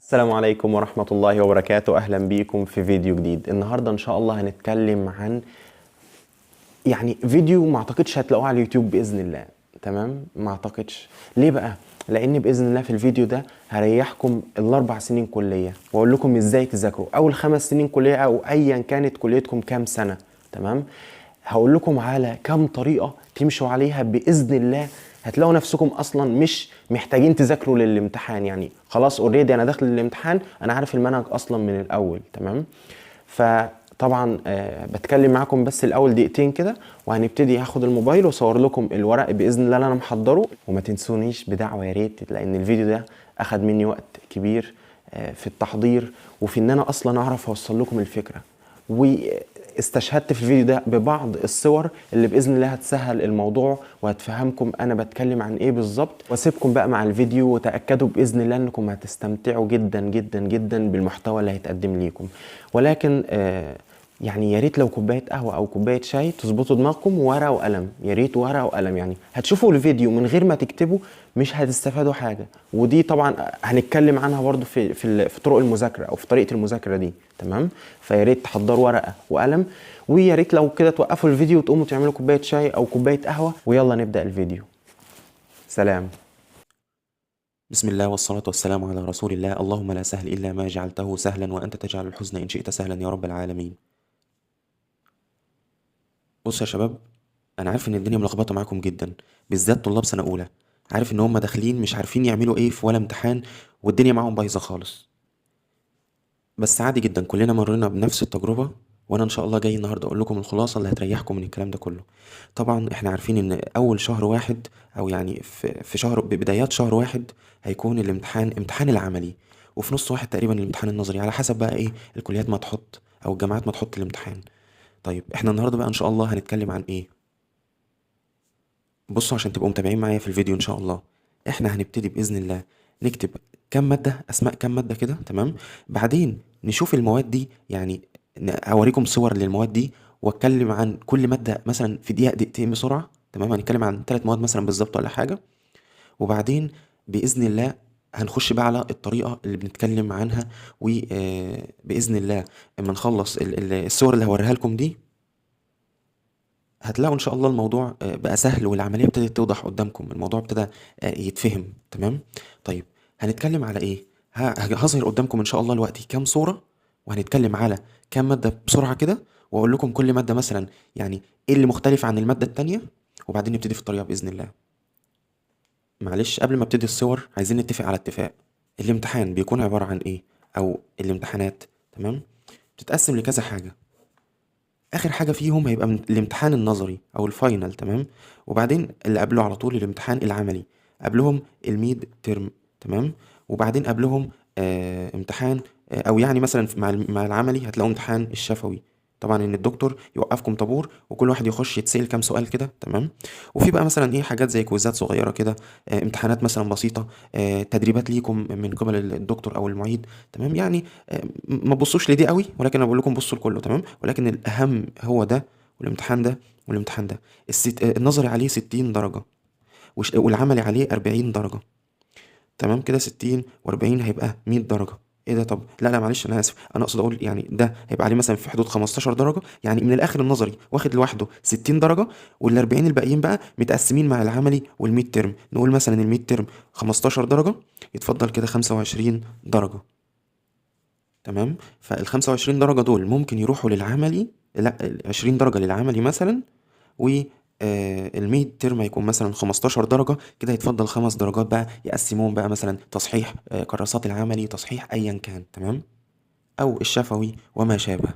السلام عليكم ورحمة الله وبركاته. أهلا بيكم في فيديو جديد. النهاردة إن شاء الله هنتكلم عن فيديو ما أعتقدش هتلاقوه على اليوتيوب بإذن الله. تمام، ما أعتقدش. ليه بقى؟ لأن بإذن الله في الفيديو ده هريحكم الأربع سنين كلية وأقول لكم إزاي تذاكروا، أو الخمس سنين كلية، أو أيا كانت كليتكم كام سنة. تمام، هقول لكم على كام طريقة تمشوا عليها بإذن الله. هتلاقوا نفسكم اصلا مش محتاجين تذاكروا للامتحان، يعني خلاص اوريدي انا داخل الامتحان انا عارف المنهج اصلا من الاول. تمام، فطبعا بتكلم معاكم بس الاول دقيقتين كده وهنبتدي. هاخد الموبايل واصور لكم الورق باذن الله اللي انا محضره، وما تنسونيش بدعوه يا ريت، لان الفيديو ده اخد مني وقت كبير في التحضير وفي ان انا اصلا اعرف اوصل لكم الفكره. واستشهدت في الفيديو ده ببعض الصور اللي باذن الله هتسهل الموضوع وهتفهمكم انا بتكلم عن ايه بالظبط. واسيبكم بقى مع الفيديو، وتاكدوا باذن الله انكم هتستمتعوا جدا جدا جدا بالمحتوى اللي هيتقدم ليكم. ولكن يعني يا ريت لو كوبايه قهوه او كوبايه شاي تظبطوا دماغكم، ورقه وقلم. يا ريت ورقه وقلم، يعني هتشوفوا الفيديو من غير ما تكتبوا مش هتستفادوا حاجه. ودي طبعا هنتكلم عنها برضو في طرق المذاكره او في طريقه المذاكره دي. تمام، فيا ريت تحضروا ورقه وقلم، ويا ريت لو كده توقفوا الفيديو وتقوموا تعملوا كوبايه شاي او كوبايه قهوه، ويلا نبدا الفيديو. سلام. بسم الله والصلاة والسلام على رسول الله. اللهم لا سهل إلا ما جعلته سهلا وأنت تجعل الحزن إن شئت سهلا يا رب العالمين. بص يا شباب، أنا عارف إن الدنيا ملخبطة معاكم جدا، بالذات طلاب سنة أولى. عارف إن هم داخلين مش عارفين يعملوا إيه في ولا امتحان، والدنيا معاهم بايظة خالص. بس عادي جدا، كلنا مرينا بنفس التجربة، وأنا إن شاء الله جاي النهاردة أقول لكم الخلاصة اللي هتريحكم من الكلام ده كله. طبعا إحنا عارفين إن أول شهر واحد، أو يعني في شهر، ببدايات شهر واحد هيكون امتحان العملي، وفي نص واحد تقريبا الامتحان النظري، على حسب بقى إيه الكليات ما تحط أو الجامعات ما تحط الامتحان. طيب إحنا النهاردة بقى إن شاء الله هنتكلم عن إيه؟ بصوا عشان تبقوا متابعين معايا في الفيديو إن شاء الله. إحنا هنبتدي بإذن الله نكتب كام مادة، أسماء كام مادة كده، تمام؟ بعدين نشوف المواد دي، يعني أوريكم صور للمواد دي، وأتكلم عن كل مادة مثلا في دقيقة دقيقتين بسرعة. تمام، هنتكلم عن 3 مواد مثلا بالظبط ولا حاجة. وبعدين بإذن الله هنخش بقى على الطريقة اللي بنتكلم عنها، وبإذن الله اما نخلص الصور اللي هوريها لكم دي، هتلاقوا ان شاء الله الموضوع بقى سهل، والعمليه ابتدت توضح قدامكم، الموضوع ابتدى يتفهم. تمام. طيب هنتكلم على ايه؟ هظهر قدامكم ان شاء الله دلوقتي كام صوره، وهنتكلم على كام ماده بسرعه كده، واقول لكم كل ماده مثلا يعني ايه اللي مختلف عن الماده التانية، وبعدين نبتدي في الطريقه باذن الله. معلش قبل ما ابتدي الصور عايزين نتفق على اتفاق. الامتحان بيكون عباره عن ايه؟ او الامتحانات، تمام، بتتقسم لكذا حاجه. اخر حاجه فيهم هيبقى من الامتحان النظري او الفاينل، تمام، وبعدين اللي قبله على طول الامتحان العملي، قبلهم الميد ترم، تمام، وبعدين قبلهم امتحان او يعني مثلا مع العملي هتلاقوا امتحان الشفوي. طبعا ان الدكتور يوقفكم طابور وكل واحد يخش يتسأل كام سؤال كده، تمام. وفي بقى مثلا ايه حاجات زي كويزات صغيره كده، امتحانات مثلا بسيطه، تدريبات ليكم من قبل الدكتور او المعيد، تمام. يعني ما تبصوش لدي قوي، ولكن انا بقول لكم بصوا لكله، تمام. ولكن الاهم هو ده، والامتحان ده، والامتحان ده. النظري عليه 60 درجه، والعملي عليه 40 درجه. تمام كده، 60 و40 هيبقى 100 درجه. ايه ده؟ طب لا لا معلش انا اسف، انا اقصد اقول يعني ده هيبقى عليه مثلا في حدود 15 درجه. يعني من الاخر النظري واخد لوحده 60 درجه، وال40 الباقيين بقى متقسمين مع العملي والميد ترم. نقول مثلا الميد ترم 15 درجه، يتفضل كده 25 درجه. تمام، فال 25 درجة دول ممكن يروحوا للعملي، لا 20 درجة للعملي مثلا، و الميد ترم هيكون مثلا 15 درجة كده، يتفضل 5 درجات بقى يقسموهم بقى مثلا تصحيح كراسات العملي، تصحيح أيا كان، تمام، أو الشفوي وما شابه.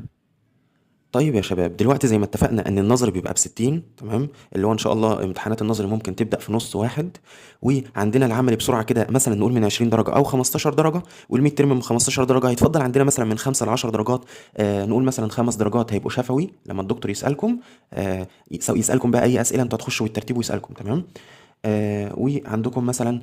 طيب يا شباب، دلوقتي زي ما اتفقنا ان النظري بيبقى ب60، تمام، اللي هو ان شاء الله امتحانات النظري ممكن تبدا في نص واحد. وعندنا العملي بسرعه كده مثلا نقول من 20 درجه او 15 درجه، والميد ترم من 15 درجه هيتفضل عندنا مثلا من 5 ل 10 درجات. نقول مثلا 5 درجات هيبقوا شفوي لما الدكتور يسالكم، يسالكم بقى اي اسئله انتوا هتخشوا بالترتيب ويسالكم، تمام. وعندكم مثلا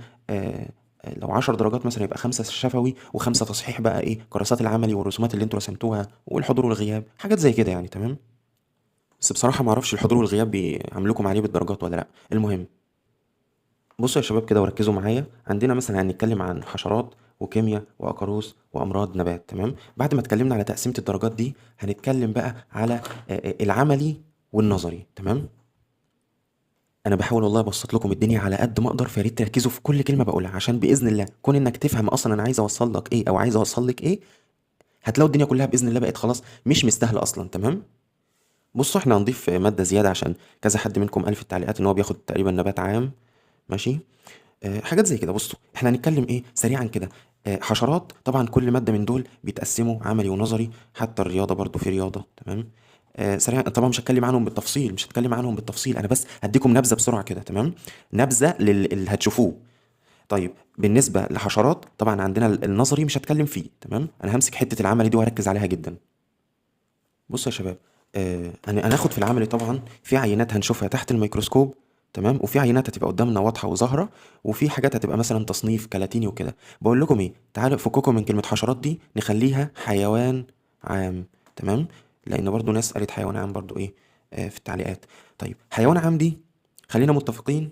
لو 10 درجات مثلا يبقى 5 شفوي و5 تصحيح بقى ايه كراسات العملي والرسومات اللي انتوا رسمتوها والحضور والغياب، حاجات زي كده يعني، تمام. بس بصراحة ما اعرفش الحضور والغياب بيعملوكم عليه بالدرجات ولا لا. المهم، بصوا يا شباب كده وركزوا معايا. عندنا مثلا هنتكلم عن حشرات وكيمياء وأقاروس وأمراض نبات. تمام. بعد ما اتكلمنا على تقسيمة الدرجات دي هنتكلم بقى على العملي والنظري. تمام. انا بحاول والله ابسط لكم الدنيا على قد ما اقدر، فيا ريت تركزوا في كل كلمه بقولها، عشان باذن الله كون انك تفهم اصلا انا عايز اوصل لك ايه او عايز اوصل لك ايه، هتلاقوا الدنيا كلها باذن الله بقت خلاص مش مستاهله اصلا. تمام. بصوا احنا هنضيف ماده زياده عشان كذا حد منكم قال في التعليقات ان هو بياخد تقريبا نبات عام. ماشي. حاجات زي كده. بصوا احنا هنتكلم ايه سريعا كده. حشرات طبعا كل ماده من دول بيتقسموا عملي ونظري، حتى الرياضه برضو في رياضه. تمام. سريعا طبعا مش هتكلم عنهم بالتفصيل، مش هتكلم عنهم بالتفصيل، انا بس هديكم نبذه بسرعه كده. تمام. نبذه اللي هتشوفوه. طيب بالنسبه لحشرات طبعا عندنا النظري مش هتكلم فيه. تمام. انا همسك حته العملي دي وهركز عليها جدا. بصوا يا شباب، هناخد في العملي طبعا في عينات هنشوفها تحت الميكروسكوب. تمام. وفي عينات هتبقى قدامنا واضحه وظاهره، وفي حاجات هتبقى مثلا تصنيف كلاتيني وكده. بقول لكم ايه، تعالوا فككم من كلمه حشرات دي، نخليها حيوان عام. تمام. لان برضو ناس قالت حيوان عام برضو ايه في التعليقات. طيب حيوان عام دي خلينا متفقين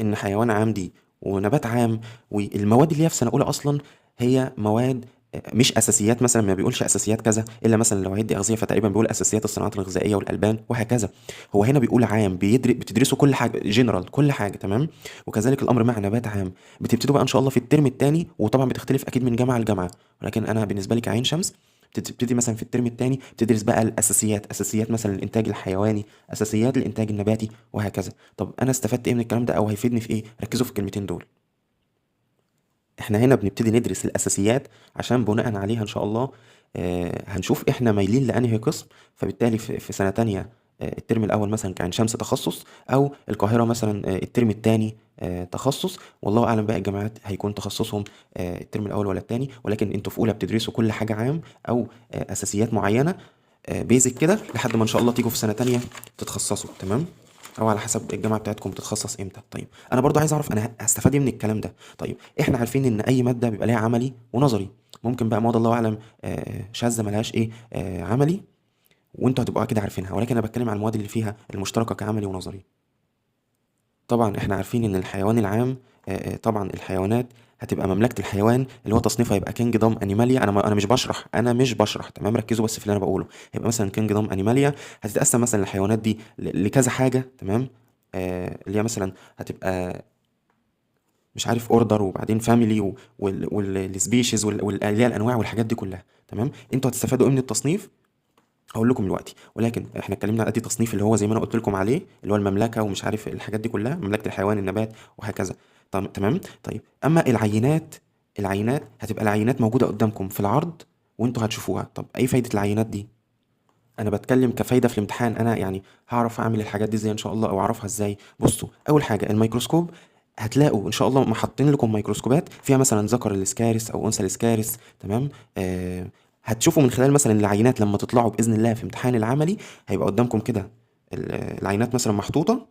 ان حيوان عام دي ونبات عام، والمواد اللي هي في سنه اولى اصلا هي مواد مش اساسيات. مثلا ما بيقولش اساسيات كذا الا مثلا لو هيدي اغذيه فتقريبا بيقول اساسيات الصناعات الغذائيه والالبان وهكذا. هو هنا بيقول عام، بتدرسوا كل حاجه جنرال كل حاجه. تمام. وكذلك الامر مع نبات عام. بتبتدوا بقى ان شاء الله في الترم الثاني، وطبعا بتختلف اكيد من جامعه لجامعه، ولكن انا بالنسبه لي كعين شمس بتبتدي مثلا في الترم الثاني بتدرس بقى الاساسيات، اساسيات مثلا الانتاج الحيواني، اساسيات الانتاج النباتي وهكذا. طب انا استفدت ايه من الكلام ده او هيفيدني في ايه؟ ركزوا في الكلمتين دول. احنا هنا بنبتدي ندرس الاساسيات عشان بناء عليها ان شاء الله هنشوف احنا مايلين لانهي قسم. فبالتالي في سنه تانية الترم الاول مثلا كعين شمس تخصص، او القاهره مثلا الترم الثاني تخصص. والله اعلم بقى الجامعات هيكون تخصصهم الترم الاول ولا الثاني، ولكن انتوا في اولى بتدرسوا كل حاجه عام او اساسيات معينه بيزك كده، لحد ما ان شاء الله تيجوا في سنه تانية تتخصصوا. تمام. او على حسب الجامعه بتاعتكم بتتخصص امتى. طيب انا برضو عايز اعرف انا هستفاد ايه من الكلام ده. طيب احنا عارفين ان اي ماده بيبقى ليها عملي ونظري. ممكن بقى مواد الله اعلم شاذه ملهاش ايه عملي، وانتوا هتبقوا اكيد عارفينها، ولكن انا بتكلم عن المواد اللي فيها المشتركه كعملي ونظري. طبعا احنا عارفين ان الحيوان العام طبعا الحيوانات هتبقى مملكه الحيوان اللي هو تصنيفها يبقى كينجدوم انيماليا. انا مش بشرح. تمام. ركزوا بس في اللي انا بقوله. هيبقى مثلا كينجدوم انيماليا هتتقسم مثلا الحيوانات دي لكذا حاجه. تمام. اللي هي مثلا هتبقى مش عارف اوردر وبعدين فاميلي والسبيشيز اللي هي الانواع والحاجات دي كلها. تمام. انتوا هتستفادوا ايه من التصنيف؟ هقول لكم دلوقتي، ولكن احنا اتكلمنا على ادي تصنيف اللي هو زي ما انا قلت لكم عليه، اللي هو المملكه ومش عارف الحاجات دي كلها، مملكه الحيوان النبات وهكذا. تمام. طيب اما العينات هتبقى العينات موجوده قدامكم في العرض وانتوا هتشوفوها. طب ايه فايده العينات دي؟ انا بتكلم كفايده في الامتحان، انا يعني هعرف اعمل الحاجات دي ازاي ان شاء الله او اعرفها ازاي. بصوا اول حاجه الميكروسكوب، هتلاقوا ان شاء الله محطين لكم ميكروسكوبات فيها مثلا ذكر الاسكارس او انثى الاسكارس. تمام. هتشوفوا من خلال مثلا العينات لما تطلعوا باذن الله في امتحان العملي هيبقى قدامكم كده العينات مثلا محطوطه.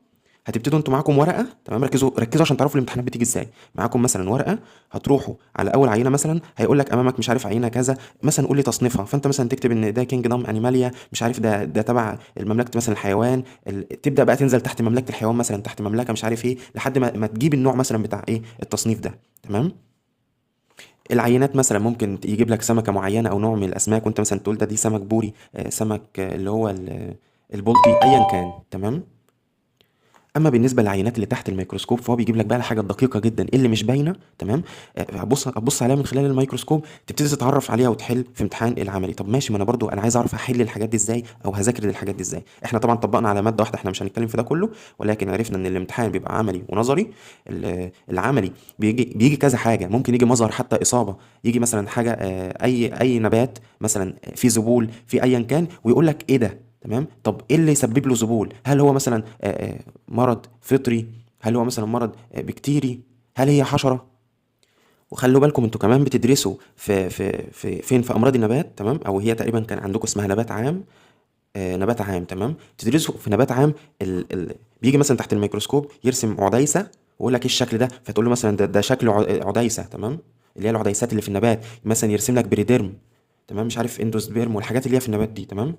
هتبتدوا انتوا معاكم ورقه. تمام. ركزوا عشان تعرفوا الامتحانات بتيجي ازاي. معاكم مثلا ورقه، هتروحوا على اول عينه مثلا هيقول لك امامك مش عارف عينه كذا، مثلا قول لي تصنيفها، فانت مثلا تكتب ان ده كينجدم انيماليا مش عارف ده تبع مملكه مثلا الحيوان. تبدا بقى تنزل تحت مملكه الحيوان مثلا تحت مملكه مش عارف ايه لحد ما تجيب النوع مثلا بتاع ايه التصنيف ده. تمام. العينات مثلا ممكن يجيب لك سمكه معينه او نوع من الاسماك، وانت مثلا تقول دي سمك بوري، سمك اللي هو البلطي ايا كان. تمام. اما بالنسبه للعينات اللي تحت الميكروسكوب فهو بيجيب لك بقى الحاجه الدقيقه جدا اللي مش باينه. تمام. هتبص عليها من خلال الميكروسكوب، تبتدي تتعرف عليها وتحل في امتحان العملي. طب ماشي، ما انا برضو انا عايز اعرف احل الحاجات دي ازاي او هذاكر الحاجات دي ازاي. احنا طبعا طبقنا على ماده واحده، احنا مش هنتكلم في ده كله، ولكن عرفنا ان الامتحان بيبقى عملي ونظري. العملي بيجي كذا حاجه، ممكن يجي مظهر حتى اصابه، يجي مثلا حاجه اي نبات مثلا في ذبول في ايا كان ويقول لك ايه ده. تمام. طب ايه اللي يسبب له ذبول؟ هل هو مثلا مرض فطري؟ هل هو مثلا مرض بكتيري؟ هل هي حشره؟ وخلوا بالكم انتوا كمان بتدرسوا فين في امراض النبات. تمام. او هي تقريبا كان عندكم اسمها نبات عام. نبات عام. تمام. تدرسوا في نبات عام بيجي مثلا تحت الميكروسكوب يرسم عديسه ويقول لك ايه الشكل ده، فتقول له مثلا ده شكل عديسه. تمام. اللي هي العديسات اللي في النبات، مثلا يرسم لك بريديرم. تمام. مش عارف اندوسبيرم والحاجات اللي هي في النبات دي. تمام.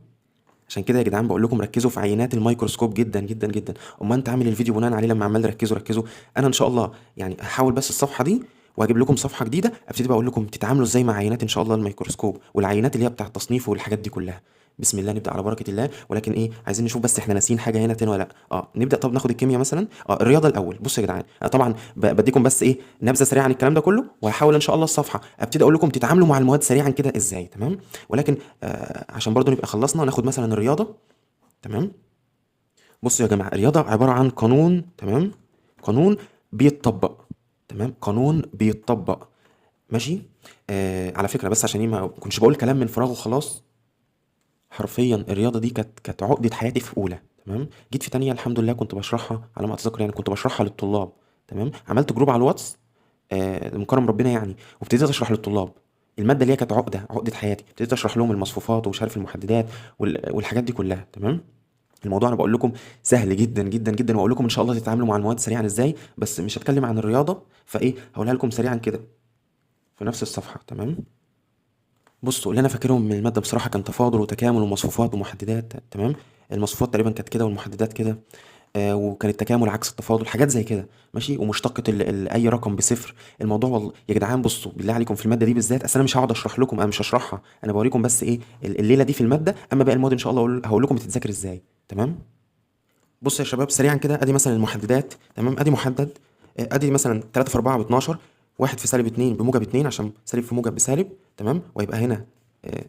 عشان كده يا جدعان بقول لكم ركزوا في عينات الميكروسكوب جدا جدا جدا. اما انت عامل الفيديو بناء عليه لما عمال ركزوا. انا ان شاء الله يعني هحاول بس الصفحه دي وهجيب لكم صفحه جديده ابتدي بقى اقول لكم تتعاملوا ازاي مع عينات ان شاء الله الميكروسكوب والعينات اللي هي بتاع التصنيف والحاجات دي كلها. بسم الله نبدا على بركه الله. ولكن ايه، عايزين نشوف بس احنا ناسيين حاجه هنا تاني ولا لا. نبدا. طب ناخد الكيمياء مثلا. الرياضه الاول. بصوا يا جدعان، انا طبعا بديكم بس ايه نبذه سريعه عن الكلام ده كله، وهحاول ان شاء الله الصفحه ابتدي اقول لكم تتعاملوا مع المواد سريعا كده ازاي. تمام. ولكن عشان برضو نبقى خلصنا ناخد مثلا الرياضه. تمام. بصوا يا جماعه، الرياضه عباره عن قانون. تمام. قانون بيتطبق. تمام. قانون بيتطبق. ماشي. على فكره بس عشان ايه ما كنتش بقول كلام من فراغ وخلاص. حرفيا الرياضه دي كانت عقده حياتي في اولى. تمام. جيت في تانية الحمد لله كنت بشرحها على ما اتذكر، يعني كنت بشرحها للطلاب. تمام. عملت جروب على الواتس من كرم ربنا يعني، وابتديت اشرح للطلاب الماده اللي هي كانت عقده حياتي. ابتديت اشرح لهم المصفوفات ومش عارف المحددات والحاجات دي كلها. تمام. الموضوع انا بقول لكم سهل جدا جدا جدا، واقول لكم ان شاء الله تتعاملوا مع المواد سريعا ازاي، بس مش هتكلم عن الرياضه، فايه هقولها لكم سريعا كده في نفس الصفحه. تمام. بصوا، اللي انا فاكرهم من الماده بصراحه كان تفاضل وتكامل ومصفوفات ومحددات. تمام. المصفوفات تقريبا كانت كده والمحددات كده. وكان التكامل عكس التفاضل، حاجات زي كده. ماشي. ومشتقة اي رقم بصفر. الموضوع والله يا جدعان بصوا بالله عليكم في الماده دي بالذات، اصل انا مش هقعد اشرح لكم، انا مش هشرحها، انا بوريكم بس ايه الليله دي في الماده. اما باقي المواد ان شاء الله هقول لكم بتتذاكر ازاي. تمام. بص يا شباب سريعا كده، ادي مثلا المحددات. تمام. ادي محدد. ادي مثلا 3 في 4 ب 12. 1 في سالب 2 بموجب 2 عشان سالب في موجب بسالب. تمام. ويبقى هنا آه،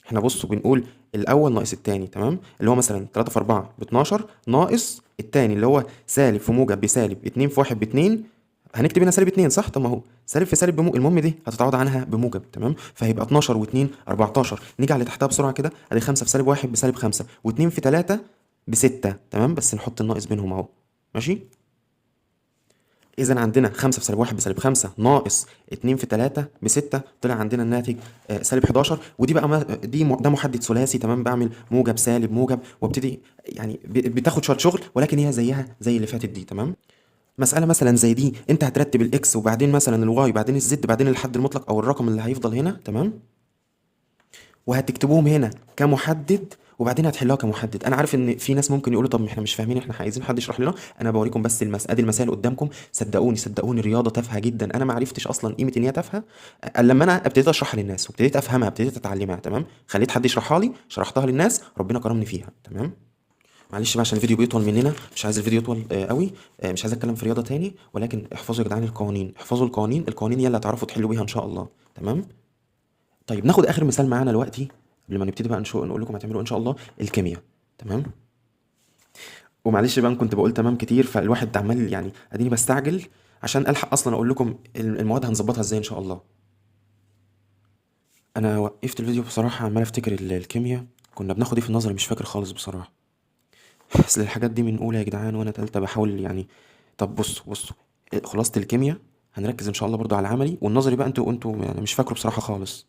احنا بصوا بنقول الاول ناقص التاني. تمام. اللي هو مثلا 3 في 4 ب 12 ناقص التاني اللي هو سالب في موجب بسالب 2 في 1 ب 2. هنكتب هنا سالب 2 صح؟ طب ما هو سالب في سالب المهم دي هتتعوض عنها بموجب. تمام. فهيبقى 12 و2 14. نيجي على اللي تحتها بسرعه كده، ادي 5 في سالب 1 بسالب 5 و2 في 3 ب6. تمام. بس نحط الناقص بينهم اهو. ماشي. اذا عندنا 5 في سالب 1 بسالب 5 ناقص 2 في 3 ب 6. طلع عندنا الناتج سالب 11. ودي بقى ده محدد ثلاثي. تمام. بعمل موجب سالب موجب وابتدي يعني بتاخد شويه شغل، ولكن هي زيها زي اللي فاتت دي. تمام. مسألة مثلا زي دي انت هترتب الاكس وبعدين مثلا الواي بعدين الزد بعدين الحد المطلق او الرقم اللي هيفضل هنا. تمام. وهتكتبوهم هنا كمحدد وبعدين هتحلوها كمحدد. انا عارف ان في ناس ممكن يقولوا طب احنا مش فاهمين، احنا عايزين حد يشرح لنا. انا بوريكم بس ادي المسائل قدامكم. صدقوني صدقوني الرياضه تافهه جدا. انا ما عرفتش اصلا قيمه ان هي تافهه الا لما انا ابتديت اشرحها للناس وابتديت افهمها ابتديت اتعلمها. تمام. خليت حد يشرحها لي شرحتها للناس ربنا كرمني فيها. تمام. معلش بقى عشان الفيديو بيطول مننا، مش عايز الفيديو يطول قوي. مش عايز اتكلم في رياضه تاني، ولكن احفظوا يا جدعان القوانين. احفظوا القوانين. القوانين هي اللي هتعرفوا تحلوا بيها ان شاء الله. تمام. طيب ناخد اخر مثال معانا دلوقتي قبل ما نبتدي بقى نقول لكم هتعملوا ان شاء الله الكيمياء. تمام. ومعلش بقى أنا كنت بقول تمام كتير، فالواحد عمال يعني اديني بستعجل عشان الحق اصلا اقول لكم المواد هنظبطها ازاي ان شاء الله. انا وقفت الفيديو بصراحه عمال افتكر الكيمياء كنا بناخد ايه في النظري، مش فاكر خالص بصراحه. اصل الحاجات دي من اولى يا جدعان وانا تالتة بحاول يعني. طب بصوا خلاصة الكيمياء هنركز ان شاء الله برضو على العملي، والنظري بقى انتوا يعني مش فاكره بصراحه خالص.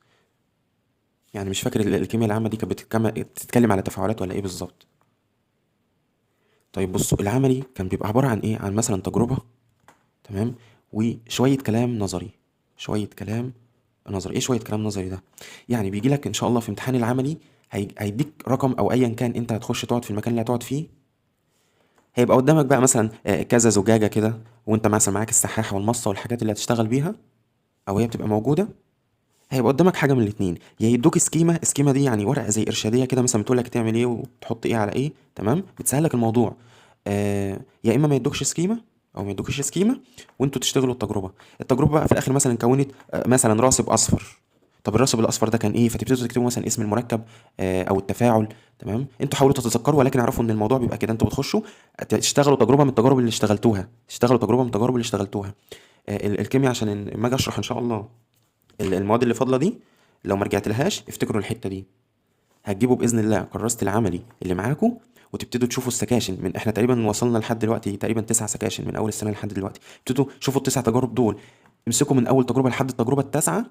يعني مش فاكر الكيمياء العامه دي كانت بتتكلم على تفاعلات ولا ايه بالظبط. طيب بصوا العملي كان بيبقى عباره عن ايه، عن مثلا تجربه. تمام. وشويه كلام نظري. شويه كلام نظري. ايه شويه كلام نظري ده؟ يعني بيجي لك ان شاء الله في امتحان العملي هيديك رقم او ايا كان انت هتخش تقعد في المكان اللي هتقعد فيه. هيبقى قدامك بقى مثلا كذا زجاجه كده، وانت مثلا معاك السحاحه والمصه والحاجات اللي هتشتغل بيها او هي بتبقى موجوده. هيبقى قدامك حاجه من الاتنين، يا يدوك سكيما دي يعني ورقه زي ارشاديه كده مثلا بتقول لك تعمل ايه وتحط ايه على ايه. تمام. بتسهل لك الموضوع. يا اما ما يدوكش سكيما او ما يدوكش سكيما وانتوا تشتغلوا التجربه. التجربه بقى في الاخر مثلا كونت مثلا راسب اصفر. طب الراسب الاصفر ده كان ايه؟ فتبتدوا تكتبوا مثلا اسم المركب او التفاعل. تمام. انتوا حاولوا تتذكروا، ولكن اعرفوا ان الموضوع بيبقى كده. انتوا بتخشوا تشتغلوا تجربه من التجارب اللي اشتغلتوها. تشتغلوا تجربه من التجارب اللي اشتغلتوها. الكيمياء عشان لما اجي اشرح ان شاء الله المواد اللي فاضله دي، لو ما رجعتلهاش افتكروا الحته دي. هتجيبوا باذن الله كراسه العملي اللي معاكم وتبتدوا تشوفوا السكاشن. من احنا تقريبا وصلنا لحد دلوقتي تقريبا 9 سكاشن من اول السنه لحد دلوقتي. ابتدوا شوفوا التسع تجارب دول. امسكوا من اول تجربه لحد التجربه التاسعه.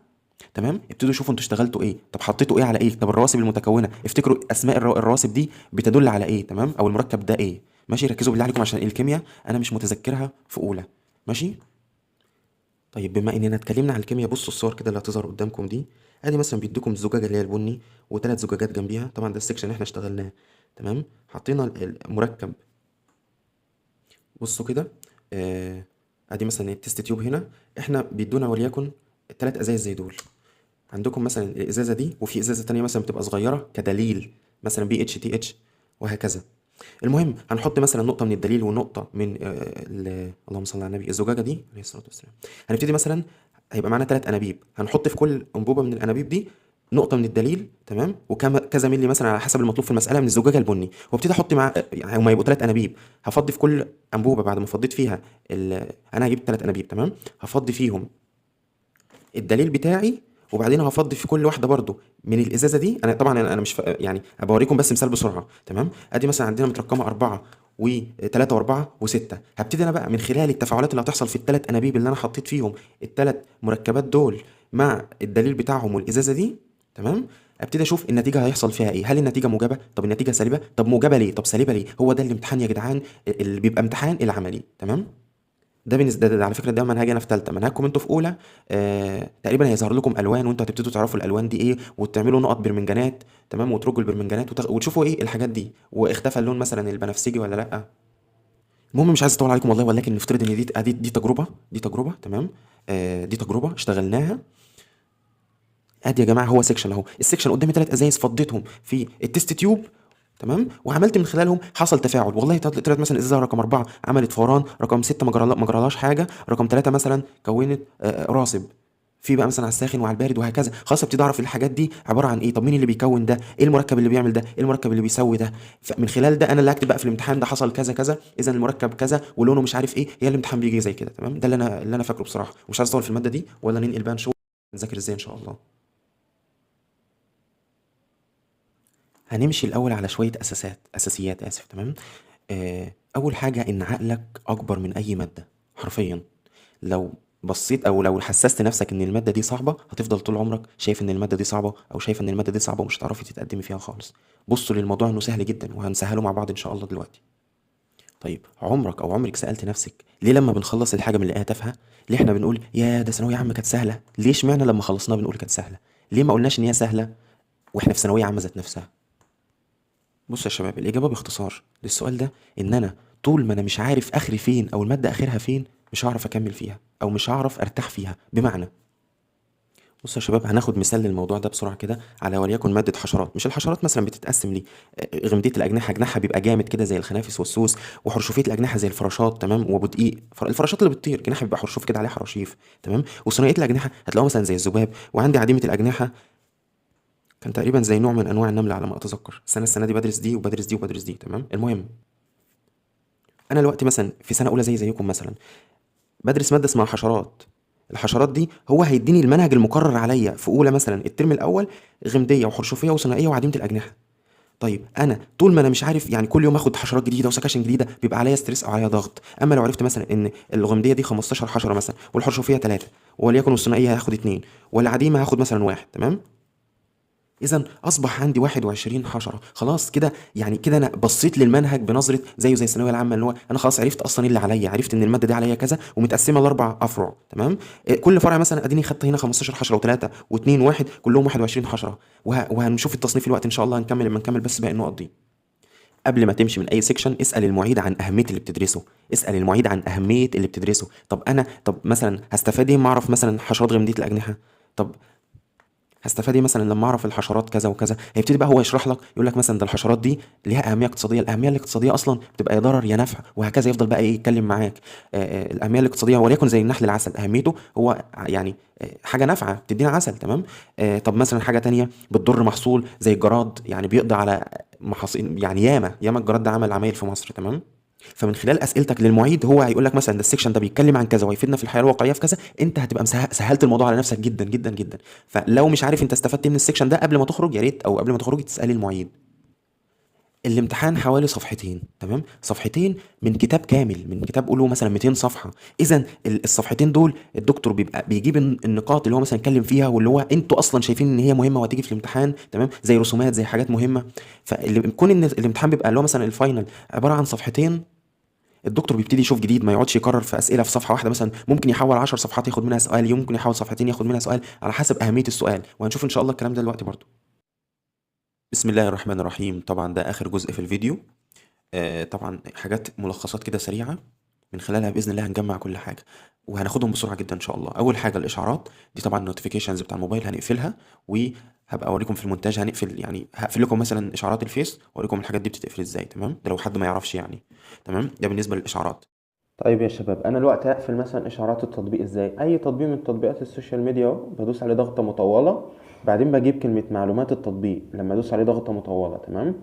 تمام. ابتدوا شوفوا انتوا اشتغلتوا ايه، طب حطيتوا ايه على ايه، طب الرواسب المتكونه افتكروا اسماء الرواسب دي بتدل على ايه. تمام. او المركب ده ايه. ماشي. ركزوا بالله عليكم عشان الكيمياء انا مش متذكرها في اولى. ماشي. طيب بما اننا اتكلمنا عن الكيمياء، بصوا الصور كده اللي هتظهر قدامكم دي. ادي مثلا بيدوكم الزجاجه اللي هي البني وثلاث زجاجات جنبيها. طبعا ده السكشن اللي احنا اشتغلناه. تمام. حطينا المركب. بصوا كده. آه ادي مثلا التست تيوب هنا، احنا بيدونا وليكن 3 ازايز زي دول. عندكم مثلا الازازه دي، وفي ازازه تانية مثلا بتبقى صغيره كدليل، مثلا بي اتش تي اتش وهكذا. المهم هنحط مثلا نقطه من الدليل ونقطه من اللهم صل على النبي الزجاجه دي عليه الصلاه والسلام. هنبتدي مثلا، هيبقى معانا 3 انابيب، هنحط في كل انبوبه من الانابيب دي نقطه من الدليل، تمام، وكم كذا ملي مثلا على حسب المطلوب في المساله من الزجاجه البني، وابتدي احط مع يعني هما يبقوا 3 انابيب. هفضي في كل انبوبه بعد ما فضيت فيها انا هجيب 3 انابيب، تمام، هفضي فيهم الدليل بتاعي، وبعدين هفضي في كل واحده برضو من الازازه دي. انا طبعا انا مش يعني بوريكم بس مثال بسرعه، تمام. ادي مثلا عندنا مترقمه 4 و3 و4 و6. هبتدي انا بقى من خلال التفاعلات اللي هتحصل في الثلاث انابيب اللي انا حطيت فيهم الثلاث مركبات دول مع الدليل بتاعهم والازازه دي، تمام، ابتدي اشوف النتيجه هيحصل فيها ايه. هل النتيجه موجبه؟ طب النتيجه سالبه؟ طب موجبه ليه؟ طب سالبه ليه؟ هو ده الامتحان يا جدعان، اللي بيبقى امتحان العملي، تمام. ده بالنسبه ده على فكره ده منهجي انا في ثالثه. منهجكم انتوا في اولى تقريبا هيظهر لكم الوان، وانتوا هتبتدوا تعرفوا الالوان دي ايه، وتعملوا نقط برمنجانات، تمام، وترجوا البرمنجانات وتشوفوا ايه الحاجات دي، واختفى اللون مثلا البنفسجي ولا لا. المهم مش عايز اطول عليكم والله، ولكن نفترض ان دي تجربه، دي تجربه، تمام. دي تجربه اشتغلناها. ادي يا جماعه هو سيكشن اهو، السيكشن قدامي 3 ازايز فضيتهم في التست تيوب، تمام، وعملت من خلالهم حصل تفاعل. والله طلعت مثلا الازازه رقم 4 عملت فوران، رقم 6 ما جرالهاش حاجه، رقم 3 مثلا كونت راسب. في بقى مثلا على الساخن وعلى البارد وهكذا. خلاص ابتدي اعرف الحاجات دي عباره عن ايه، طب مين اللي بيكون ده، ايه المركب اللي بيعمل ده، ايه المركب اللي بيسوي ده. فمن خلال ده انا اللي هكتب بقى في الامتحان ده حصل كذا كذا، اذا المركب كذا ولونه مش عارف ايه. هي الامتحان بيجي زي كده، تمام. ده اللي انا فاكره بصراحه، ومش عايز اطول في الماده دي، ولا ننقل بقى نشوف نذاكر ازاي ان شاء الله. هنمشي الأول على شوية أساسيات، آسف، تمام. أول حاجة إن عقلك أكبر من أي مادة حرفيا. لو بصيت أو لو حسست نفسك إن المادة دي صعبة، هتفضل طول عمرك شايف إن المادة دي صعبة، أو شايف إن المادة دي صعبة ومش هتعرفي تتقدمي فيها خالص. بصوا للموضوع إنه سهل جدا، وهنسهله مع بعض إن شاء الله دلوقتي. طيب عمرك أو عمرك سألت نفسك ليه لما بنخلص الحاجة بنلاقيها تافهة؟ ليه إحنا بنقول يا ده ثانوية عامة كانت سهلة؟ ليه اشمعنى لما خلصناها بنقول كانت سهلة؟ ليه ما قلناش إن هي سهلة وإحنا في ثانوية عامة ذات نفسها؟ بص يا شباب، الإجابة باختصار للسؤال ده إن أنا طول ما أنا مش عارف آخري فين أو المادة آخرها فين، مش هعرف أكمل فيها أو مش هعرف أرتاح فيها. بمعنى، بص يا شباب، هناخد مثال للموضوع ده بسرعة كده على وليكن مادة حشرات. مش الحشرات مثلا بتتقسم لي غمدية الأجنحة جناحها بيبقى جامد كده زي الخنافس والسوس، وحرشوفية الأجنحة زي الفراشات، تمام، وبدقيق الفراشات اللي بتطير جناحها بيبقى حرشوف كده عليه حراشيف، تمام. وثنائية الأجنحة هتلاقوها مثلا زي الذباب. وعندي عديمة الأجنحة كان تقريبا زي نوع من أنواع النمل على ما أتذكر. السنة دي بدرس دي وبدرس دي وبدرس دي، تمام. المهم انا دلوقتي مثلا في سنه اولى زيكم مثلا، بدرس ماده اسمها حشرات. الحشرات دي هو هيديني المنهج المقرر عليا في اولى مثلا الترم الاول، غمديه وحرشوفيه وثنائيه وعديمه الاجنحه. طيب انا طول ما انا مش عارف، يعني كل يوم اخد حشرات جديده وسكاشن جديده، بيبقى عليا ستريس او عليا ضغط. اما لو عرفت مثلا ان الغمديه دي 15 حشره مثلا، والحرشوفيه 3، وليكن الثنائيه هاخد 2، والعديمه هاخد مثلا 1، تمام. إذا أصبح عندي 21 حشرة. خلاص كده، يعني كده أنا بصيت للمنهج بنظرة زيه زي الثانوية العامة، اللي هو أنا خلاص عرفت أصلا إيه اللي عليا، عرفت إن المادة دي عليا كذا ومتقسمة لأربع أفرع، تمام. كل فرع مثلا أديني خدت هنا 15 حشرة و3 و2 و1 كلهم 21 حشرة. وهنشوف التصنيف الوقت إن شاء الله، هنكمل لما نكمل بس باقي النقط دي. قبل ما تمشي من اي سيكشن اسال المعيد عن اهميه اللي بتدرسه، اسال المعيد عن اهميه اللي بتدرسه. طب مثلا هستفاد ايه ما اعرف مثلا حشرات غمديه الاجنحه؟ طب هستفاد ايه مثلا لما اعرف الحشرات كذا وكذا؟ هيبتدي بقى هو يشرح لك، يقول لك مثلا ده الحشرات دي ليها اهميه اقتصاديه، الاهميه الاقتصاديه اصلا بتبقى يا ضرر يا نفع، وهكذا. يفضل بقى ايه يتكلم معاك. الاهميه الاقتصاديه وليكن زي النحل العسل، اهميته هو يعني حاجه نافعه بتدينا عسل، تمام. طب مثلا حاجه تانية بتضر محصول زي الجراد، يعني بيقضي على محاصيل، يعني ياما الجراد ده عمل عمايل في مصر، تمام. فمن خلال اسئلتك للمعيد هو هيقول لك مثلا ده السكشن ده بيتكلم عن كذا وهيفيدنا في الحياه الواقعيه في كذا، انت هتبقى سهلت الموضوع على نفسك جدا جدا جدا. فلو مش عارف انت استفدت إيه من السكشن ده قبل ما تخرج، يا ريت او قبل ما تخرج تسالي المعيد. الامتحان حوالي صفحتين، تمام، صفحتين من كتاب كامل، من كتاب قوله مثلا 200 صفحه. اذا الصفحتين دول الدكتور بيبقى بيجيب النقاط اللي هو مثلا اتكلم فيها، واللي هو انتوا اصلا شايفين ان هي مهمه وهتيجي في الامتحان، تمام، زي رسومات زي حاجات مهمه. فاللي بيكون ان الامتحان بيبقى اللي هو مثلا الفاينل عباره عن صفحتين، الدكتور بيبتدي يشوف جديد، ما يقعدش يكرر في اسئله في صفحه واحده. مثلا ممكن يحول 10 صفحات ياخد منها سؤال، ممكن يحول صفحتين ياخد منها سؤال، على حسب اهميه السؤال. وهنشوف ان شاء الله الكلام ده دلوقتي برضو. بسم الله الرحمن الرحيم. طبعا ده اخر جزء في الفيديو. طبعا حاجات ملخصات كده سريعه. من خلالها باذن الله هنجمع كل حاجه وهناخدهم بسرعه جدا ان شاء الله. اول حاجه الاشعارات دي، طبعا النوتيفيكيشنز بتاع الموبايل هنقفلها، وهبقى اوريكم في المونتاج هنقفل، يعني هقفل لكم مثلا اشعارات الفيس واوريكم الحاجات دي بتتقفل ازاي، تمام؟ ده لو حد ما يعرفش يعني. تمام، ده بالنسبه للاشعارات. طيب يا شباب، انا الوقت هقفل مثلا اشعارات التطبيق ازاي؟ اي تطبيق من تطبيقات السوشيال ميديا اهو، بدوس عليه ضغطه مطوله، بعدين بجيب كلمه معلومات التطبيق، لما ادوس عليه ضغطه مطوله تمام،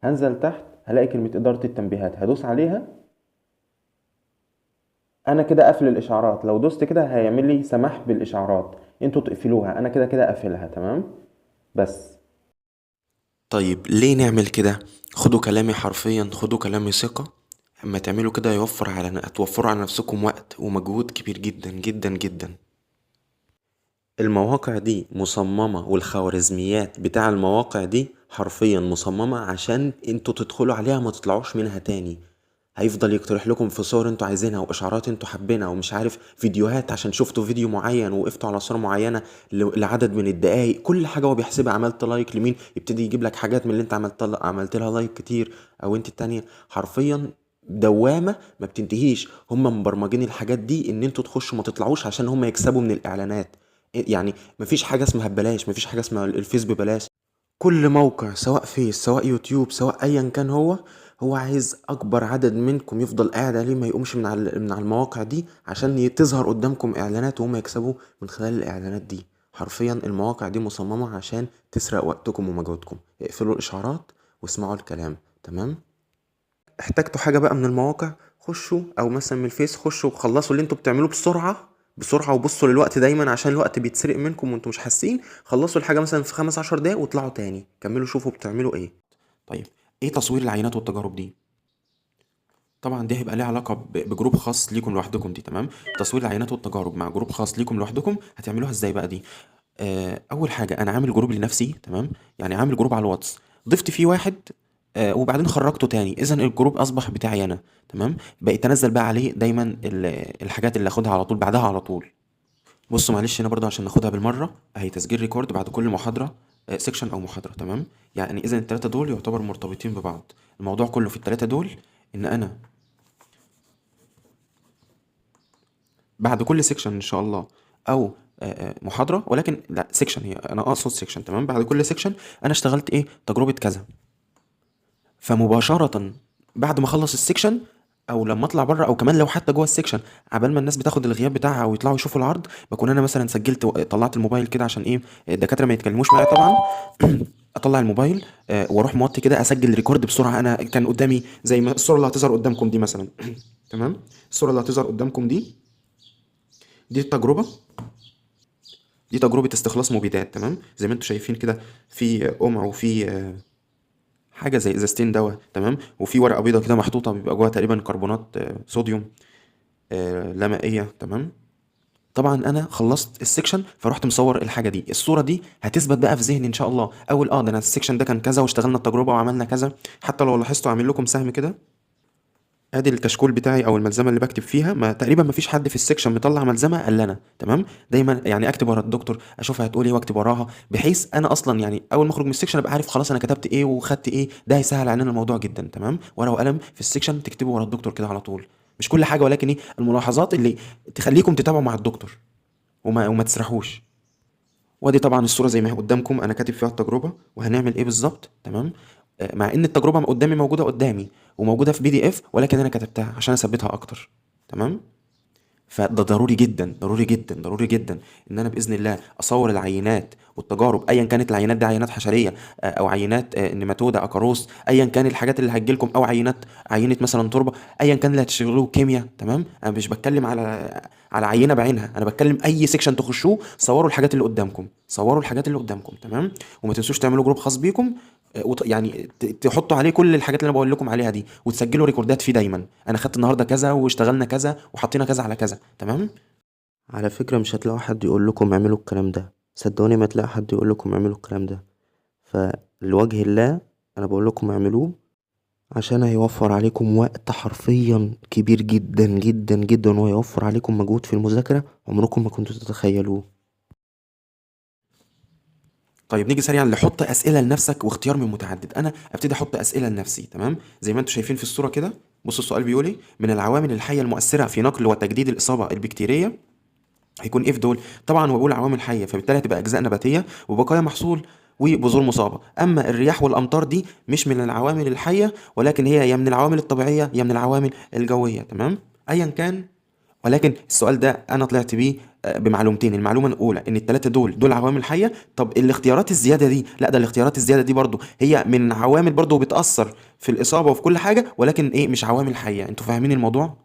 هنزل تحت هلاقي كلمه اداره التنبيهات، هدوس عليها. انا كده قافل الاشعارات، لو دوست كده هيعمل لي سماح بالاشعارات، انتوا تقفلوها، انا كده كده قافلها تمام. بس طيب ليه نعمل كده؟ خدوا كلامي حرفيا، خدوا كلامي ثقة. اما تعملوا كده هتوفروا على نفسكم وقت ومجهود كبير جدا جدا جدا. المواقع دي مصممة، والخوارزميات بتاع المواقع دي حرفيا مصممة عشان انتوا تدخلوا عليها ما تطلعوش منها تاني. هيفضل يقترح لكم في صور انتوا عايزينها واشعارات انتوا حابينها ومش عارف فيديوهات عشان شفتوا فيديو معين ووقفتوا على صورة معينة لعدد من الدقايق. كل حاجة هو بيحسبها، عملت لايك لمين يبتدي يجيب لك حاجات من اللي انت عملت لها لايك كتير او انت التانية. حرفيا دوامة ما بتنتهيش. هم مبرمجين الحاجات دي ان انتوا تخشوا ما تطلعوش عشان هم يكسبوا من الاعلانات. يعني مفيش حاجة اسمها ببلاش، مفيش حاجة اسمها الفيس ببلاش. كل موقع سواء فيس سواء يوتيوب سواء ايا كان، هو عايز اكبر عدد منكم يفضل قاعد عليه ما يقومش من على المواقع دي عشان تظهر قدامكم اعلانات وهم يكسبوا من خلال الاعلانات دي. حرفيا المواقع دي مصممة عشان تسرق وقتكم ومجهودكم. اقفلوا الاشعارات واسمعوا الكلام، تمام؟ احتجتوا حاجة بقى من المواقع، خشوا او مثلا من الفيس، خشوا وخلصوا اللي انتوا بتعملوه بسرعة بسرعة، وبصوا للوقت دايما عشان الوقت بيتسرق منكم وانتوا مش حاسين. خلصوا الحاجة مثلا في 15 دقايق واطلعوا تاني كملوا شوفوا بتعملوا ايه. طيب ايه تصوير العينات والتجارب دي؟ طبعا دي هيبقى ليها علاقة بجروب خاص ليكم لوحدكم دي، تمام؟ تصوير العينات والتجارب مع جروب خاص ليكم لوحدكم هتعملوها ازاي بقى دي؟ اول حاجة انا عامل جروب لنفسي، تمام؟ يعني عامل جروب على الواتس، ضفت فيه واحد وبعدين خرجته تاني، اذا الجروب اصبح بتاعي انا، تمام؟ بقيت انزل بقى عليه دايما الحاجات اللي اخدها على طول بعدها على طول. بصوا معلش هنا برضه عشان ناخدها بالمرة، اهي تسجيل ريكورد بعد كل محاضرة، سيكشن او محاضرة، تمام؟ يعني اذا التلاتة دول يعتبر مرتبطين ببعض. الموضوع كله في التلاتة دول ان انا بعد كل سيكشن ان شاء الله، او محاضرة، ولكن لا سيكشن، هي انا اقصد سيكشن، تمام؟ بعد كل سيكشن انا اشتغلت ايه تجربة كذا، فمباشرة بعد ما اخلص السيكشن او لما اطلع بره او كمان لو حتى جوه السيكشن عبال ما الناس بتاخد الغياب بتاعها او يطلعوا يشوفوا العرض، بكون انا مثلا سجلت طلعت الموبايل كده عشان ايه الدكاتره ما يتكلموش معايا طبعا. اطلع الموبايل واروح موطي كده اسجل ريكورد بسرعه. انا كان قدامي زي ما الصوره اللي هتظهر قدامكم دي مثلا تمام؟ الصوره اللي هتظهر قدامكم دي التجربه، دي تجربه استخلاص مبيدات، تمام؟ زي ما انتم شايفين كده، في قمع وفي حاجه زي ازازتين دواء، تمام؟ وفي ورقه بيضه كده محطوطه بيبقى جواها تقريبا كربونات صوديوم لا مائيه، تمام؟ طبعا انا خلصت السكشن فرحت مصور الحاجه دي. الصوره دي هتثبت بقى في ذهني ان شاء الله، اول ده انا السكشن ده كان كذا واشتغلنا التجربه وعملنا كذا. حتى لو لاحظتوا اعمل لكم سهم كده، ادي الكشكول بتاعي او الملزمه اللي بكتب فيها، ما تقريبا ما فيش حد في السكشن مطلع ملزمه الا انا، تمام؟ دايما يعني اكتب ورا الدكتور اشوفها هتقول ايه واكتب وراها، بحيث انا اصلا يعني اول ما اخرج من السكشن ابقى عارف خلاص انا كتبت ايه وخدت ايه. ده هيسهل علينا الموضوع جدا، تمام؟ ورقه وقلم في السكشن تكتبوا ورا الدكتور كده على طول، مش كل حاجه ولكن ايه الملاحظات اللي تخليكم تتابعوا مع الدكتور وما تسرحوش. وادي طبعا الصوره زي ما هي قدامكم انا كاتب فيها التجربه وهنعمل ايه بالظبط، تمام؟ مع ان التجربه قدامي موجوده قدامي وموجوده في PDF، ولكن انا كتبتها عشان اثبتها اكتر، تمام؟ فده ضروري جدا ضروري جدا ضروري جدا ان انا باذن الله اصور العينات والتجارب ايا كانت العينات دي، عينات حشريه او عينات نيماتودا اكاروس، ايا كان الحاجات اللي هتجيلكم، او عينه مثلا تربه، ايا كان اللي هتشتغلوه كيمياء، تمام؟ انا مش بتكلم على عينه بعينها، انا بتكلم اي سيكشن تخشوه صوروا الحاجات اللي قدامكم، صوروا الحاجات اللي قدامكم، تمام؟ وما تنسوش تعملوا جروب خاص بيكم يعني تحطوا عليه كل الحاجات اللي انا بقول لكم عليها دي، وتسجلوا ريكوردات فيه دايما، انا خدت النهارده كذا واشتغلنا كذا وحطينا كذا على كذا، تمام؟ على فكرة مش هتلاقوا حد يقول لكم اعملوا الكلام ده، صدقوني ما تلاقوا حد يقول لكم اعملوا الكلام ده. فلوجه الله انا بقول لكم اعملوه عشان هيوفر عليكم وقت حرفيا كبير جدا جدا جدا، وهيوفر عليكم مجهود في المذاكرة عمركم ما كنتوا تتخيلوه. طيب نيجي سريعا لحط اسئله لنفسك واختيار من متعدد. انا ابتدي احط اسئله لنفسي، تمام؟ زي ما انتم شايفين في الصوره كده، بص السؤال بيقول ايه: من العوامل الحيه المؤثره في نقل وتجديد الاصابه البكتيريه هيكون ايه في دول؟ طبعا هو بيقول عوامل حيه، فبالتالي هتبقى اجزاء نباتيه وبقايا محصول وبذور مصابه. اما الرياح والامطار دي مش من العوامل الحيه، ولكن هي يا من العوامل الطبيعيه يا من العوامل الجويه. تمام، ايا كان. ولكن السؤال ده انا طلعت بيه بمعلومتين. المعلومه الاولى ان الثلاثه دول عوامل حيه. طب الاختيارات الزياده دي، لا ده الاختيارات الزياده دي برضو هي من عوامل برضو بتاثر في الاصابه وفي كل حاجه، ولكن ايه، مش عوامل حيه. انتوا فاهمين الموضوع؟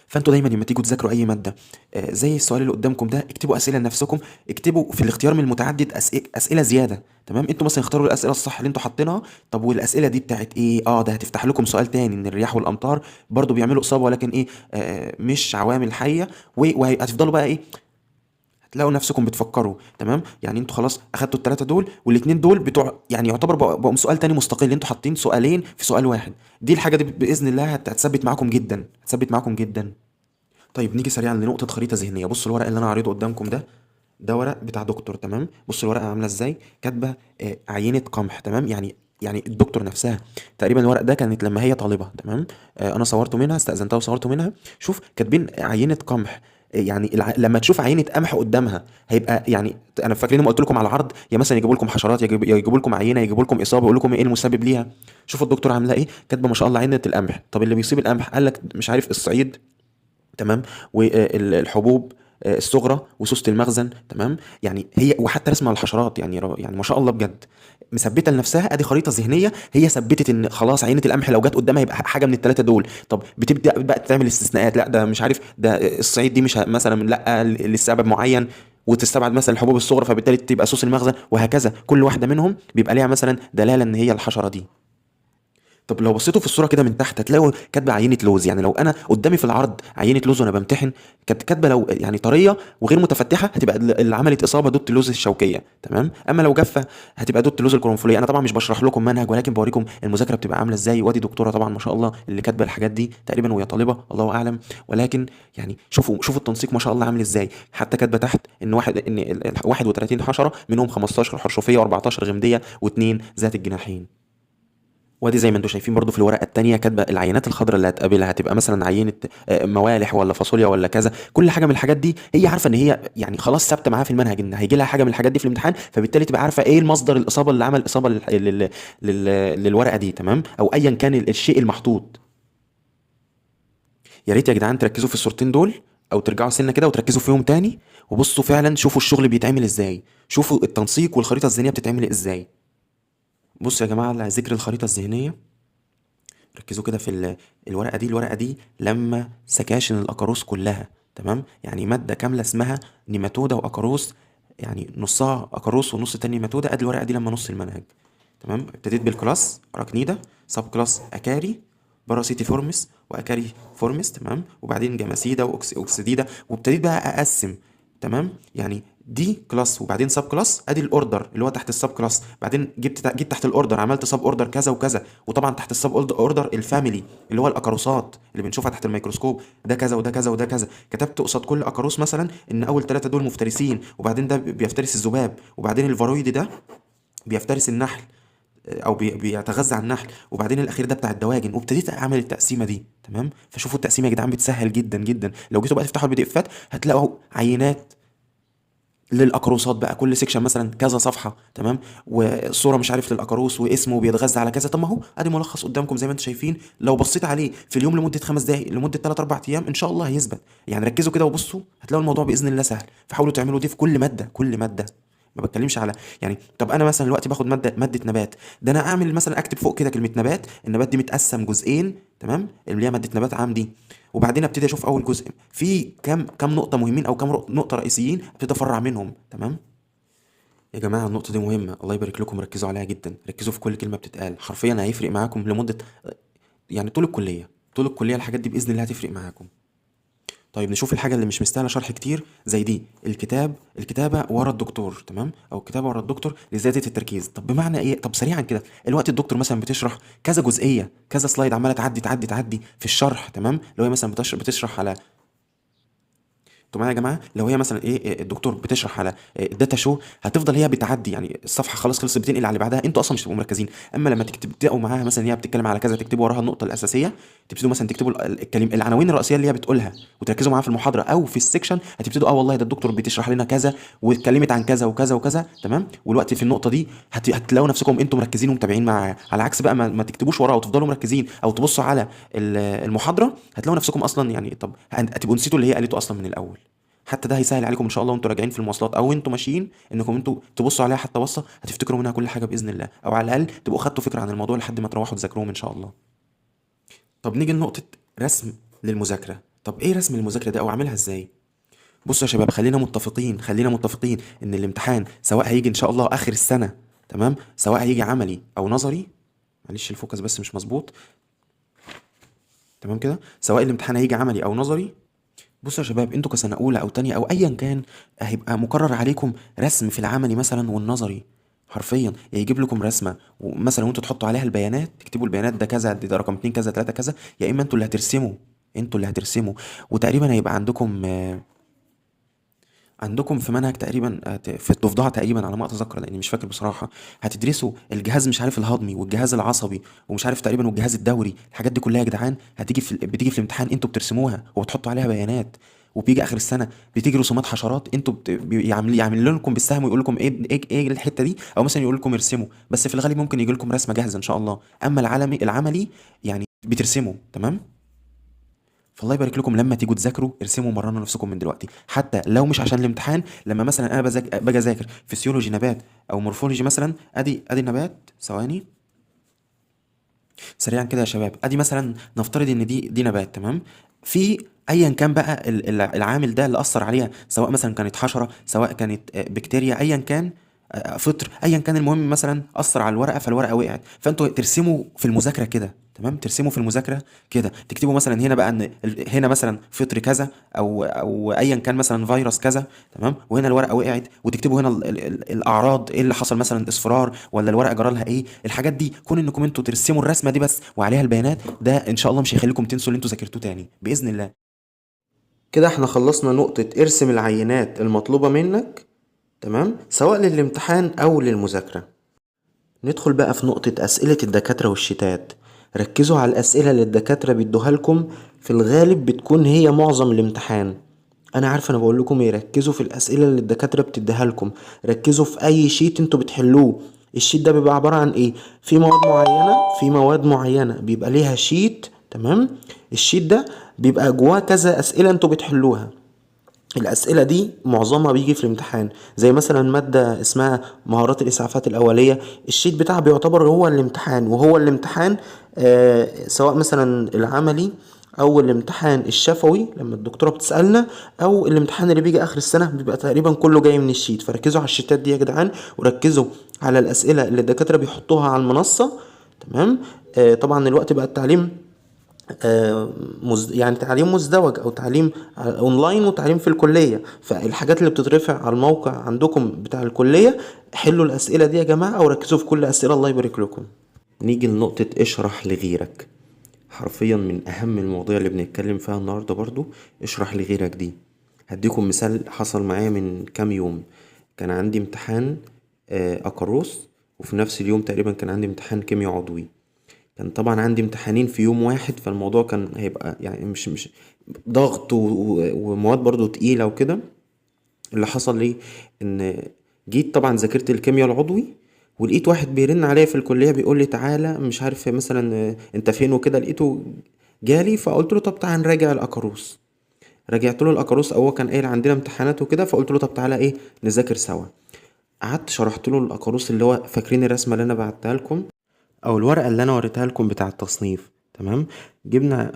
فانتوا دايما لما تيجوا تذاكروا اي ماده زي السؤال اللي قدامكم ده، اكتبوا اسئله لنفسكم، اكتبوا في الاختيار من المتعدد اسئله زياده. تمام، انتوا مثلا اختاروا الاسئله الصح اللي انتوا حاطينها. طب والاسئله دي بتاعت ايه؟ ده هتفتح لكم سؤال تاني ان الرياح والامطار برضو بيعملوا اصابه، ولكن ايه، مش عوامل حيه. وهتفضلوا بقى ايه، هتلاقوا نفسكم بتفكروا. تمام، يعني انتوا خلاص اخدتوا الثلاثه دول، والاثنين دول بتوع يعني يعتبر بقوا سؤال تاني مستقل. انتوا حاطين سؤالين في سؤال واحد. دي الحاجه دي باذن الله هتثبت معاكم جدا، هتثبت معاكم جدا. طيب نيجي سريعا لنقطة خريطة ذهنية. بصوا الورق اللي أنا عارضه قدامكم ده ورق بتاع دكتور. تمام، بصوا الورقة عاملة إزاي، كاتبة عينة قمح. تمام، يعني الدكتور نفسها تقريبا الورق ده كانت لما هي طالبة. تمام، أنا صورته منها، استأذنتها وصورته منها. شوف كاتبين عينة قمح. يعني لما تشوف عينة قمح قدامها هيبقى يعني، انا فاكرين لما قلت لكم على العرض، يا مثلا يجيبوا لكم حشرات، يجيبوا لكم عينه، يجيبوا لكم اصابه، يقول لكم ايه المسبب ليها. شوفوا الدكتور عامله ايه، كاتبه ما شاء الله عينه القمح. طب اللي بيصيب القمح قال لك مش عارف الصعيد، تمام، والحبوب الصغرى وسوسة المخزن. تمام، يعني هي وحتى رسمه على الحشرات، يعني ما شاء الله بجد مثبته لنفسها. ادي خريطه ذهنيه، هي ثبتت ان خلاص عينه القمح لو جت قدامها يبقى حاجه من الثلاثه دول. طب بتبدا بقى تعمل استثناءات، لا ده مش عارف، ده الصعيد دي مش مثلا، لا لسبب معين، وتستبعد مثلا الحبوب الصغرى، فبالتالي تبقى سوس المخزن، وهكذا. كل واحده منهم بيبقى ليها مثلا دلاله ان هي الحشره دي. طب لو بصيتوا في الصوره كده من تحت هتلاقوا كاتبه عينه لوز. يعني لو انا قدامي في العرض عينه لوز وانا بمتحن، كانت كاتبه لو يعني طريه وغير متفتحه هتبقى اللي عملت اصابه دوت اللوز الشوكيه. تمام، اما لو جافه هتبقى دوت اللوز القرنفليه. انا طبعا مش بشرح لكم منهج، ولكن بوريكم المذاكره بتبقى عامله ازاي. وادي دكتوره طبعا ما شاء الله اللي كاتبه الحاجات دي تقريبا، وهي طالبه الله اعلم. ولكن يعني شوفوا التنسيق ما شاء الله عامل ازاي. حتى كاتبه تحت ان 31 حشره منهم 15 حرشفيه و14 غمديه و2 ذات الجناحين. وادي زي ما انتم شايفين برضو في الورقه الثانيه كاتبه العينات الخضراء اللي هتقابلها هتبقى مثلا عينه موالح ولا فاصوليا ولا كذا. كل حاجه من الحاجات دي هي عارفه ان هي يعني خلاص ثابته معاها في المنهج ان هيجي لها حاجه من الحاجات دي في الامتحان، فبالتالي تبقى عارفه ايه المصدر الاصابه اللي عمل اصابه للورقه دي. تمام، او ايا كان الشيء المحطوط. يا ريت يا جدعان تركزوا في الصورتين دول، او ترجعوا سنه كده وتركزوا فيهم تاني، وبصوا فعلا شوفوا الشغل بيتعمل ازاي، شوفوا التنسيق والخريطه الذهنيه بتتعمل ازاي. بصوا يا جماعه على ذكر الخريطه الذهنيه، ركزوا كده في الورقة دي لما سكاشن الأقاروس كلها. تمام، يعني مادة كاملة اسمها نيماتودا وأقاروس، يعني نصها أقاروس ونص تاني نيماتودا. ادي الورقة دي لما نص المنهج. تمام، ابتديت بالكلاس أراكنيدا، سب كلاس أكاري، باراسيتي فورمس وأكاري فورمس. تمام، وبعدين جاماسيدا وأكسديدا، وابتديت بقى أقسم. تمام، يعني دي كلاس وبعدين سب كلاس، ادي الاوردر اللي هو تحت السب كلاس. بعدين جيت تحت الاوردر عملت سب اوردر كذا وكذا، وطبعا تحت السب اوردر الفاميلي اللي هو الاقاروسات اللي بنشوفها تحت الميكروسكوب، ده كذا وده كذا وده كذا. كتبت قصاد كل اقاروس مثلا ان اول ثلاثه دول مفترسين، وبعدين ده بيفترس الذباب، وبعدين الفارويد ده بيفترس النحل او بيتغذى على النحل، وبعدين الاخير ده بتاع الدواجن. وابتديت اعمل التقسيمه دي. تمام، فشوفوا التقسيمه يا جدعان بتسهل جدا جدا. لو جيتوا بقى تفتحوا البي دي افات هتلاقوا عينات للاقاروسات بقى، كل سيكشن مثلا كذا صفحه. تمام، والصوره مش عارف للاقاروس واسمه بيتغذى على كذا. طب ما هو ادي ملخص قدامكم زي ما انتم شايفين. لو بصيت عليه في اليوم لمده 5 دقائق لمده 3 4 ايام ان شاء الله هيثبت. يعني ركزوا كده وبصوا هتلاقوا الموضوع باذن الله سهل. فحاولوا تعملوا دي في كل ماده، كل ماده. ما بتكلمش على يعني، طب انا مثلا دلوقتي باخد ماده نبات، ده انا اعمل مثلا اكتب فوق كده كلمه نبات، النبات دي متقسم جزئين. تمام، اللي هي ماده نبات عام دي. وبعدين ابتدي اشوف اول جزء في كام نقطه مهمين او كام نقطه رئيسيين، ابتدي افرع منهم. تمام يا جماعة، النقطة دي مهمة، الله يبارك لكم، ركزوا عليها جدا، ركزوا في كل كلمة بتتقال، حرفيا هيفرق معاكم لمدة يعني طول الكلية. طول الكلية الحاجات دي بإذن الله هتفرق معاكم. طيب نشوف الحاجة اللي مش مستاهلة شرح كتير زي دي، الكتابة ورا الدكتور. تمام، أو الكتابة ورا الدكتور لزيادة التركيز. طب بمعنى إيه؟ طب سريعا كده، الوقت الدكتور مثلا بتشرح كذا جزئية، كذا سلايد عمالة تعدي في الشرح. تمام، لو هي مثلا بتشرح على، انتوا معايا يا جماعه، لو هي مثلا ايه الدكتور بتشرح على الداتا شو، هتفضل هي بتعدي، يعني الصفحه خلاص خلصت بتنقل على اللي بعدها، انتوا اصلا مش هتبقوا مركزين. اما لما تبداوا معاها مثلا هي بتتكلم على كذا، تكتبوا وراها النقطه الاساسيه، تبتدوا مثلا تكتبوا العناوين الرئيسيه اللي هي بتقولها وتركزوا معاها في المحاضره او في السكشن، هتبتدوا والله ده الدكتور بتشرح لنا كذا واتكلمت عن كذا وكذا وكذا، تمام. والوقت في النقطه دي هتلاقوا نفسكم انتم مركزين ومتابعين معاها، على عكس بقى ما تكتبوش وراه وتفضلوا مركزين او تبصوا على المحاضره، هتلاقوا نفسكم اصلا يعني طب هتبقوا نسيتوا اللي هي قالته اصلا من الاول. حتى ده هيسهل عليكم ان شاء الله وانتوا راجعين في المواصلات او انتوا ماشيين، انكم انتوا تبصوا عليها حتى بصه هتفتكروا منها كل حاجه باذن الله، او على الاقل تبقوا خدتوا فكره عن الموضوع لحد ما تروحوا تذاكروهم ان شاء الله. طب نيجي لنقطه رسم للمذاكره. طب ايه رسم المذاكره ده او اعملها ازاي؟ بصوا يا شباب، خلينا متفقين ان الامتحان سواء هيجي ان شاء الله اخر السنه، تمام، سواء هيجي عملي او نظري، معلش الفوكس بس مش مظبوط، تمام كده، سواء الامتحان هيجي عملي او نظري، بصوا يا شباب انتوا كسنه اولى او تانية او ايا كان هيبقى مقرر عليكم رسم في العملي مثلا والنظري، حرفيا يا يجيب لكم رسمه ومثلا وانتوا تحطوا عليها البيانات، تكتبوا البيانات ده كذا، ده رقم 2 كذا 3 كذا، يا اما انتوا اللي هترسموا. وتقريبا هيبقى عندكم في منهج تقريبا في الضفدعه تقريبا على ما اتذكر لاني مش فاكر بصراحه، هتدرسوا الجهاز مش عارف الهضمي والجهاز العصبي ومش عارف تقريبا والجهاز الدوري، الحاجات دي كلها يا جدعان بتيجي في الامتحان انتوا بترسموها وبتحطوا عليها بيانات، وبيجي اخر السنه بتيجي رسومات حشرات انتوا يعمل لكم بالسهم ويقول لكم ايه الحته دي، او مثلا يقول لكم ارسموا، بس في الغالب ممكن يجي لكم رسمه جاهزه ان شاء الله. اما العملي يعني بترسموا، تمام. فالله يبارك لكم لما تيجوا تذاكروا ارسموا مرنوا نفسكم من دلوقتي، حتى لو مش عشان الامتحان. لما مثلا انا باجي اذاكر فسيولوجي نبات او مورفولوجي مثلا، ادي النبات، ثواني سريعا كده يا شباب، ادي مثلا نفترض ان دي نبات، تمام. في ايا كان بقى العامل ده اللي اثر عليها، سواء مثلا كانت حشره، سواء كانت بكتيريا، ايا كان فطر، ايا كان، المهم مثلا اثر على الورقه فالورقه وقعت، فانتوا ترسموا في المذاكره كده، تمام، ترسموا في المذاكره كده، تكتبوا مثلا هنا بقى ان هنا مثلا فطر كذا او ايا كان مثلا فيروس كذا، تمام، وهنا الورقه وقعت، وتكتبوا هنا الاعراض ايه اللي حصل، مثلا اصفرار ولا الورقه جرى لها ايه، الحاجات دي كون انكم انتوا ترسموا الرسمه دي بس وعليها البيانات، ده ان شاء الله مش هيخليكم تنسوا اللي انتوا ذاكرتوه تاني باذن الله. كده احنا خلصنا نقطة ارسم العينات المطلوبة منك، تمام، سواء للامتحان او للمذاكرة. ندخل بقى في نقطة اسئلة الدكاترة والشتات. ركزوا على الاسئلة اللي الدكاترة بيدوها لكم، في الغالب بتكون هي معظم الامتحان. انا عارف انا بقول لكم ايه، ركزوا في الاسئلة اللي الدكاترة بتديها لكم، ركزوا في اي شيت انتوا بتحلوه. الشيت ده بيبقى عبارة عن ايه؟ في مواد معينة بيبقى ليها شيت، تمام. الشيت ده بيبقى جواه كذا اسئلة انتوا بتحلوها. الأسئلة دي معظمها بيجي في الامتحان، زي مثلا مادة اسمها مهارات الإسعافات الأولية، الشيت بتاعها بيعتبر هو الامتحان، وهو الامتحان سواء مثلا العملي أو الامتحان الشفوي لما الدكتورة بتسألنا، أو الامتحان اللي بيجي آخر السنة بيبقى تقريبا كله جاي من الشيت. فركزوا على الشيتات دي يا جدعان، وركزوا على الأسئلة اللي الدكاترة بيحطوها على المنصة، تمام. طبعا الوقت بقى التعليم يعني تعليم مزدوج او تعليم اونلاين وتعليم في الكلية، فالحاجات اللي بتترفع على الموقع عندكم بتاع الكلية حلوا الاسئلة دي يا جماعة، او ركزوا في كل اسئلة، الله يبارك لكم. نيجي لنقطة اشرح لغيرك، حرفيا من اهم المواضيع اللي بنتكلم فيها النهاردة برضو، اشرح لغيرك دي. هديكم مثال حصل معايا من كام يوم. كان عندي امتحان اقروس، وفي نفس اليوم تقريبا كان عندي امتحان كيمياء عضوي. كان طبعا عندي امتحانين في يوم واحد، فالموضوع كان هيبقى يعني مش ضغط ومواد برضو تقيلة وكده. اللي حصل لي ان جيت طبعا ذاكرت الكيمياء العضوي، ولقيت واحد بيرن عليا في الكلية بيقول لي تعالى مش عارف مثلا انت فين وكده، لقيته جالي، فقلت له طب تعالى نراجع الاقروس. رجعت له الاقروس، هو كان قايل عندنا امتحانات وكده، فقلت له طب تعالى ايه نذاكر سوا. قعدت شرحت له الاقروس، اللي هو فاكرين الرسمة اللي انا بعتها لكم او الورقه اللي انا وريتها لكم بتاع التصنيف، تمام. جبنا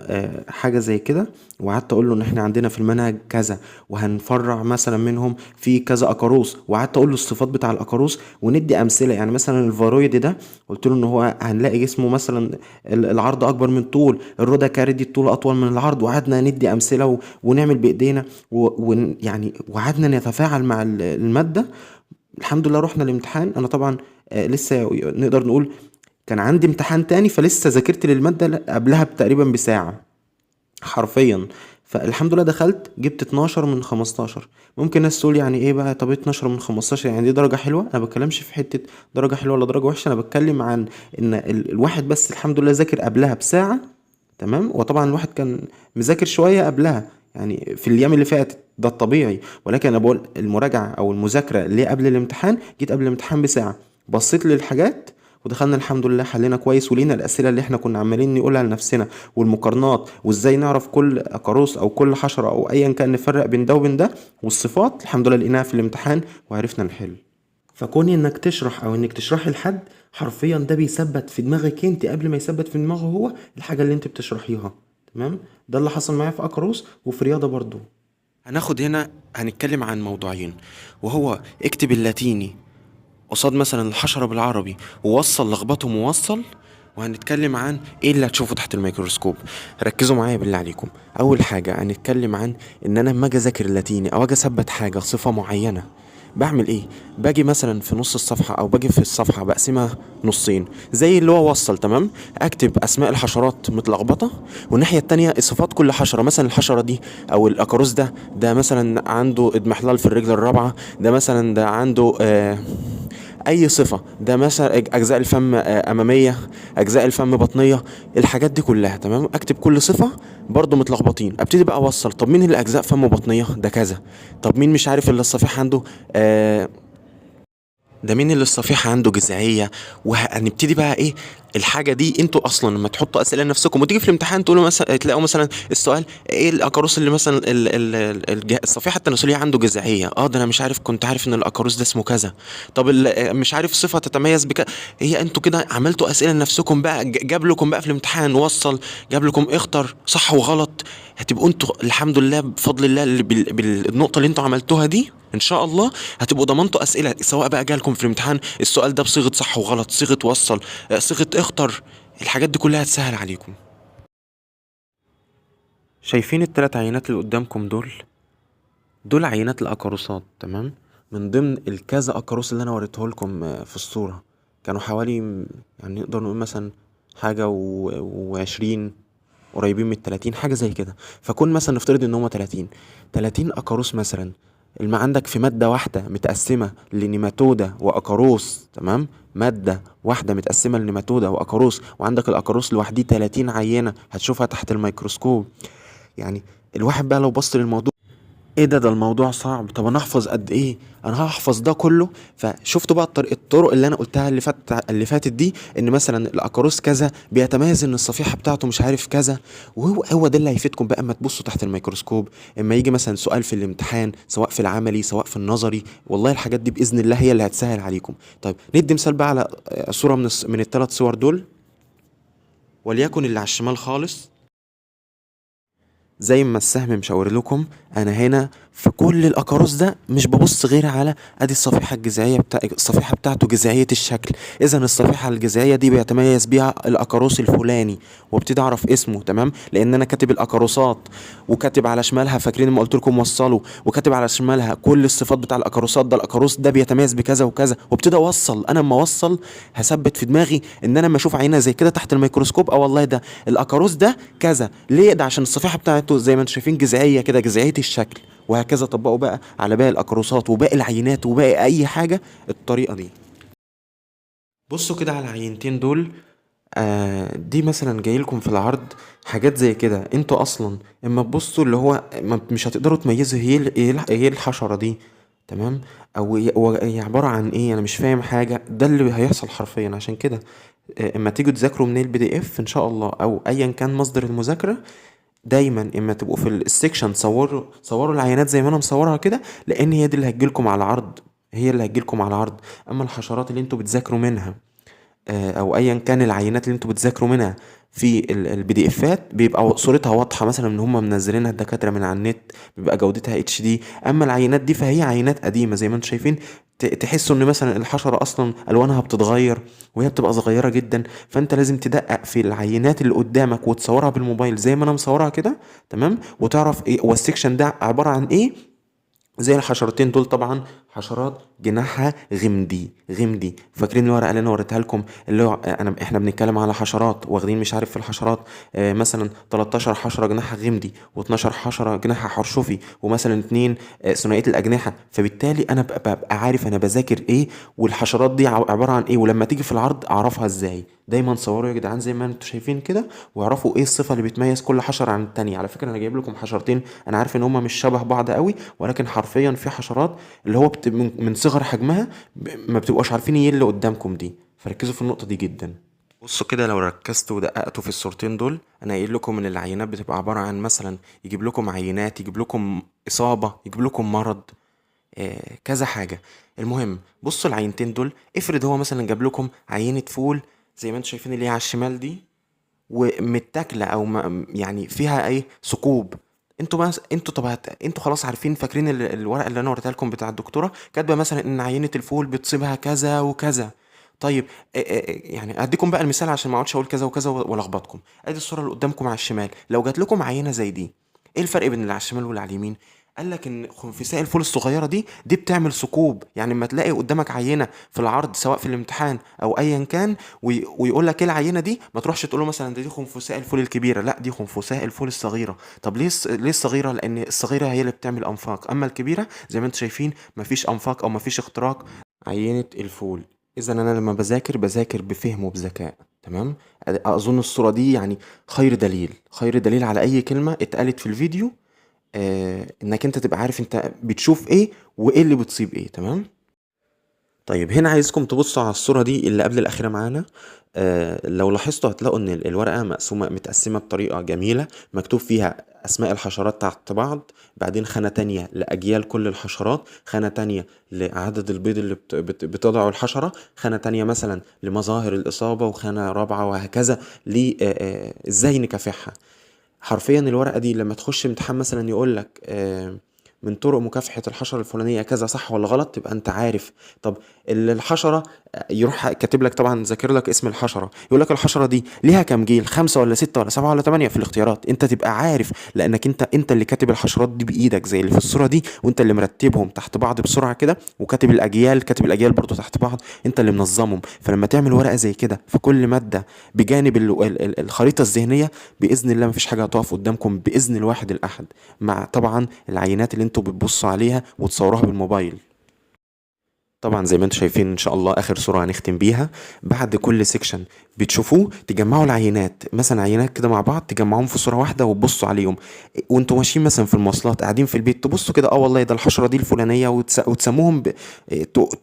حاجه زي كده، وقعدت اقول له ان احنا عندنا في المنهج كذا، وهنفرع مثلا منهم في كذا اقاروس، وقعدت اقول له الصفات بتاع الاقاروس وندي امثله. يعني مثلا الفارويد ده قلت له ان هو هنلاقي جسمه مثلا العرض اكبر من طول، الرودا كاردي الطول اطول من العرض، وقعدنا ندي امثله ونعمل بايدينا ويعني وقعدنا نتفاعل مع الماده. الحمد لله رحنا الامتحان. انا طبعا لسه نقدر نقول كان عندي امتحان تاني، فلسه ذاكرت للمادة قبلها تقريبا بساعة حرفيا. فالحمد لله دخلت جبت 12 من 15. ممكن ناس تقول يعني ايه بقى، طب 12 من 15 يعني دي درجة حلوة؟ انا بتكلمش في حتة درجة حلوة ولا درجة وحشة، انا بتكلم عن ان الواحد بس الحمد لله ذاكر قبلها بساعة، تمام. وطبعا الواحد كان مذاكر شويه قبلها، يعني في الايام اللي فاتت، ده الطبيعي. ولكن انا بقول المراجعه او المذاكره اللي قبل الامتحان، جيت قبل الامتحان بساعه بصيت للحاجات ودخلنا الحمد لله حلينا كويس، ولينا الاسئله اللي احنا كنا عمالين نقولها لنفسنا، والمقارنات، وازاي نعرف كل اقاروس او كل حشره او ايا كان نفرق بين ده وبين ده، والصفات الحمد لله لقيناها في الامتحان وعرفنا نحل. فكون انك تشرح او انك تشرحي لحد، حرفيا ده بيثبت في دماغك انت قبل ما يثبت في دماغه هو الحاجه اللي انت بتشرحيها. تمام. ده اللي حصل معايا في اقاروس وفي رياضه برضو. هناخد هنا هنتكلم عن موضوعين، وهو اكتب اللاتيني قصاد مثلا الحشرة بالعربي ووصل لخبطهم ووصل. وهنتكلم عن ايه اللي هتشوفه تحت الميكروسكوب. ركزوا معايا بالله عليكم. اول حاجة هنتكلم عن ان انا لما اجي اذاكر اللاتيني او اجي اثبت حاجة صفة معينة، بعمل ايه؟ باجي مثلا في نص الصفحة او باجي في الصفحة بقسمها نصين زي اللي هو وصل. تمام. اكتب اسماء الحشرات متلخبطة، والناحية التانية صفات كل حشرة. مثلا الحشرة دي او الاكاروس ده مثلا عنده اضمحلال في الرجل الرابعة، ده مثلا ده عنده اي صفة، ده مثلا اجزاء الفم امامية، اجزاء الفم بطنية، الحاجات دي كلها. تمام. اكتب كل صفة برضو متلخبطين، ابتدي بقى اوصل. طب مين اللي اجزاء فم بطنية؟ ده كذا. طب مين مش عارف اللي الصفيح عنده ده مين اللي الصفيحة عنده جذعية؟ وهنبتدي بقى ايه الحاجة دي. انتوا اصلا لما تحطوا اسئلة لنفسكم وتيجي في الامتحان تقولوا مثلا، تلاقوا مثلا السؤال ايه الاكاروس اللي مثلا الصفيحة التناسلية عنده جذعية. ده انا مش عارف، كنت عارف ان الاكاروس ده اسمه كذا. طب مش عارف صفة تتميز هي انتوا كده عملتوا اسئلة لنفسكم بقى، جاب لكم بقى في الامتحان وصل، جاب لكم اختر صح وغلط. هتبقوا انتوا الحمد لله بفضل الله بالنقطة اللي انتوا عملتوها دي ان شاء الله هتبقوا ضمنتوا اسئله، سواء بقى جالكم في الامتحان السؤال ده بصيغه صح وغلط، صيغه وصل، صيغه اختر، الحاجات دي كلها هتسهل عليكم. شايفين الثلاث عينات اللي قدامكم دول عينات الاكاروسات. تمام. من ضمن الكذا اكاروس اللي انا وريته لكم في الصوره، كانوا حوالي يعني نقدر نقول مثلا حاجه و20 قريبين من 30 حاجه زي كده. فكون مثلا نفترض ان هم 30 اكاروس مثلا. عندك في مادة واحدة متقسمة لنيماتودا وأكاروس. تمام. مادة واحدة متقسمة لنيماتودا وأكاروس، وعندك الأكاروس لوحديه 30 عينة هتشوفها تحت الميكروسكوب. يعني الواحد بقى لو بص للموضوع، ايه ده الموضوع صعب. طب انا احفظ قد ايه؟ انا هحفظ ده كله. فشفتوا بقى الطرق اللي انا قلتها اللي فاتت دي، ان مثلا الاكاروس كذا بيتميز ان الصفيحه بتاعته مش عارف كذا. وهو ده اللي هيفيدكم بقى اما تبصوا تحت الميكروسكوب، اما يجي مثلا سؤال في الامتحان، سواء في العملي سواء في النظري. والله الحاجات دي باذن الله هي اللي هتسهل عليكم. طيب ندي مثال بقى على صوره من الثلاث صور دول، وليكن اللي على الشمال خالص. زي ما السهم مشاور لكم، انا هنا في كل الاكاروس ده مش ببص غير على ادي الصفيحه الجذعيه الصفيحه بتاعته جذعيه الشكل. اذا الصفيحه الجذعيه دي بيتميز بيها الاكاروس الفلاني، وابتدي اعرف اسمه. تمام. لان انا كاتب الاكاروسات وكاتب على شمالها، فاكرين ما قلت لكم وصلوا، وكاتب على شمالها كل الصفات بتاع الاكاروسات ده. الاكاروس ده بيتميز بكذا وكذا، وابتدي اوصل. انا اما اوصل هثبت في دماغي ان انا لما اشوف عينه زي كده تحت الميكروسكوب، والله ده الاكاروس ده كذا. ليه؟ ده عشان الصفيحه بتاعته زي ما انتم شايفين جذعيه كده، جذعيه الشكل. وهكذا طبقوا بقى على باقي الاكاروسات وباقي العينات وباقي اي حاجه الطريقه دي. بصوا كده على العينتين دول. دي مثلا جاي لكم في العرض حاجات زي كده. انتوا اصلا اما تبصوا اللي هو مش هتقدروا تميزوا هي الحشره دي. تمام. او هي عباره عن ايه. انا مش فاهم حاجه. ده اللي هيحصل حرفيا. عشان كده اما تيجوا تذاكروا من الPDF ان شاء الله او ايا كان مصدر المذاكره، دايما اما تبقوا في السكشن صوروا العينات زي ما انا مصورها كده، لان هي دي اللي هتجيلكم على العرض. اما الحشرات اللي انتوا بتذاكروا منها او ايا كان العينات اللي انتوا بتذاكروا منها في الPDFات، بيبقى صورتها واضحه، مثلا ان هم منزلينها الدكاتره من على النت، بيبقى جودتها HD. اما العينات دي فهي عينات قديمه زي ما انتم شايفين. تحسوا ان مثلا الحشره اصلا الوانها بتتغير وهي بتبقى صغيره جدا. فانت لازم تدقق في العينات اللي قدامك وتصورها بالموبايل زي ما انا مصورها كده. تمام. وتعرف ايه والسكشن ده عباره عن ايه. زي الحشرتين دول طبعا حشرات جناحها غمدي. فاكرين الورقه اللي انا وريتها لكم، اللي هو احنا بنتكلم على حشرات واخدين مش عارف في الحشرات مثلا 13 حشره جناحها غمدي، و12 حشره جناحها حرشفي، ومثلا 2 ثنائيه الاجنحه. فبالتالي انا ببقى عارف انا بذاكر ايه، والحشرات دي عباره عن ايه، ولما تيجي في العرض اعرفها ازاي. دايما صوروا يا جدعان زي ما انتوا شايفين كده، واعرفوا ايه الصفه اللي بتميز كل حشره عن التانية. على فكره انا جايب لكم حشرتين انا عارف ان هما مش شبه بعض قوي، ولكن حرفيا في حشرات اللي هو من صغر حجمها ما بتبقاش عارفين ايه اللي قدامكم دي، فركزوا في النقطه دي جدا. بصوا كده لو ركزتوا ودققتوا في الصورتين دول، انا قايل لكم ان العينات بتبقى عباره عن مثلا يجيب لكم عينات، يجيب لكم اصابه، يجيب لكم مرض، كذا حاجة. المهم بصوا العينتين دول، افرض هو مثلا جاب لكم عينة فول زي ما انتوا شايفين اللي هي على الشمال دي، ومتاكلة او يعني فيها ايه ثقوب. انتوا طب انتوا خلاص عارفين، فاكرين الورقة اللي انا وريتها لكم بتاع الدكتورة كاتبة مثلا ان عينة الفول بتصيبها كذا وكذا. طيب يعني اديكم بقى المثال عشان ما اقعدش اقول كذا وكذا والخبطكم. ادي الصورة اللي قدامكم على الشمال، لو جات لكم عينة زي دي، ايه الفرق بين اللي على الشمال واللي على اليمين؟ قال لك ان خنفساء الفول الصغيره دي بتعمل ثقوب. يعني لما تلاقي قدامك عينه في العرض سواء في الامتحان او ايا كان، ويقول لك ايه العينه دي، ما تروحش تقول له مثلا دي خنفساء الفول الكبيره، لا دي خنفساء الفول الصغيره. طب ليه الصغيره؟ لان الصغيره هي اللي بتعمل انفاق، اما الكبيره زي ما انتم شايفين مفيش انفاق او مفيش اختراق عينه الفول. اذا انا لما بذاكر بفهم وبذكاء، تمام. اظن الصوره دي يعني خير دليل على اي كلمه اتقالت في الفيديو، انك انت تبقى عارف انت بتشوف ايه وايه اللي بتصيب ايه، تمام. طيب هنا عايزكم تبصوا على الصورة دي اللي قبل الأخيرة معانا. لو لاحظتوا هتلاقوا إن الورقة متقسمة بطريقة جميلة، مكتوب فيها أسماء الحشرات تحت بعض، بعدين خانة تانية لأجيال كل الحشرات، خانة تانية لعدد البيض اللي بتضعه الحشرة، خانة تانية مثلا لمظاهر الإصابة، وخانة رابعة وهكذا إزاي نكافحها. حرفيا الورقة دي لما تخش امتحان مثلا يقولك من طرق مكافحة الحشرة الفلانية كذا، صح ولا غلط، تبقى انت عارف. طب الحشرة يروح كاتب لك طبعا، ذاكر لك اسم الحشرة، يقول لك الحشرة دي ليها كام جيل، 5 ولا 6 ولا 7 ولا 8 في الاختيارات، انت تبقى عارف لانك انت اللي كاتب الحشرات دي بايدك زي اللي في الصورة دي، وانت اللي مرتبهم تحت بعض بسرعة كده، وكاتب الاجيال برضو تحت بعض، انت اللي منظمهم. فلما تعمل ورقة زي كده في كل مادة بجانب الخريطة الذهنية، باذن الله مفيش حاجة هتقف قدامكم باذن الواحد الاحد، مع طبعا العينات اللي انتوا بتبصوا عليها وتصوروها بالموبايل. طبعا زي ما انتم شايفين ان شاء الله اخر صورة هنختم بيها، بعد كل سيكشن بتشوفوه تجمعوا العينات، مثلا عينات كده مع بعض تجمعوهم في صورة واحدة وتبصوا عليهم وانتوا ماشيين مثلا في المواصلات، قاعدين في البيت، تبصوا كده والله ده الحشرة دي الفلانية، وتسموهم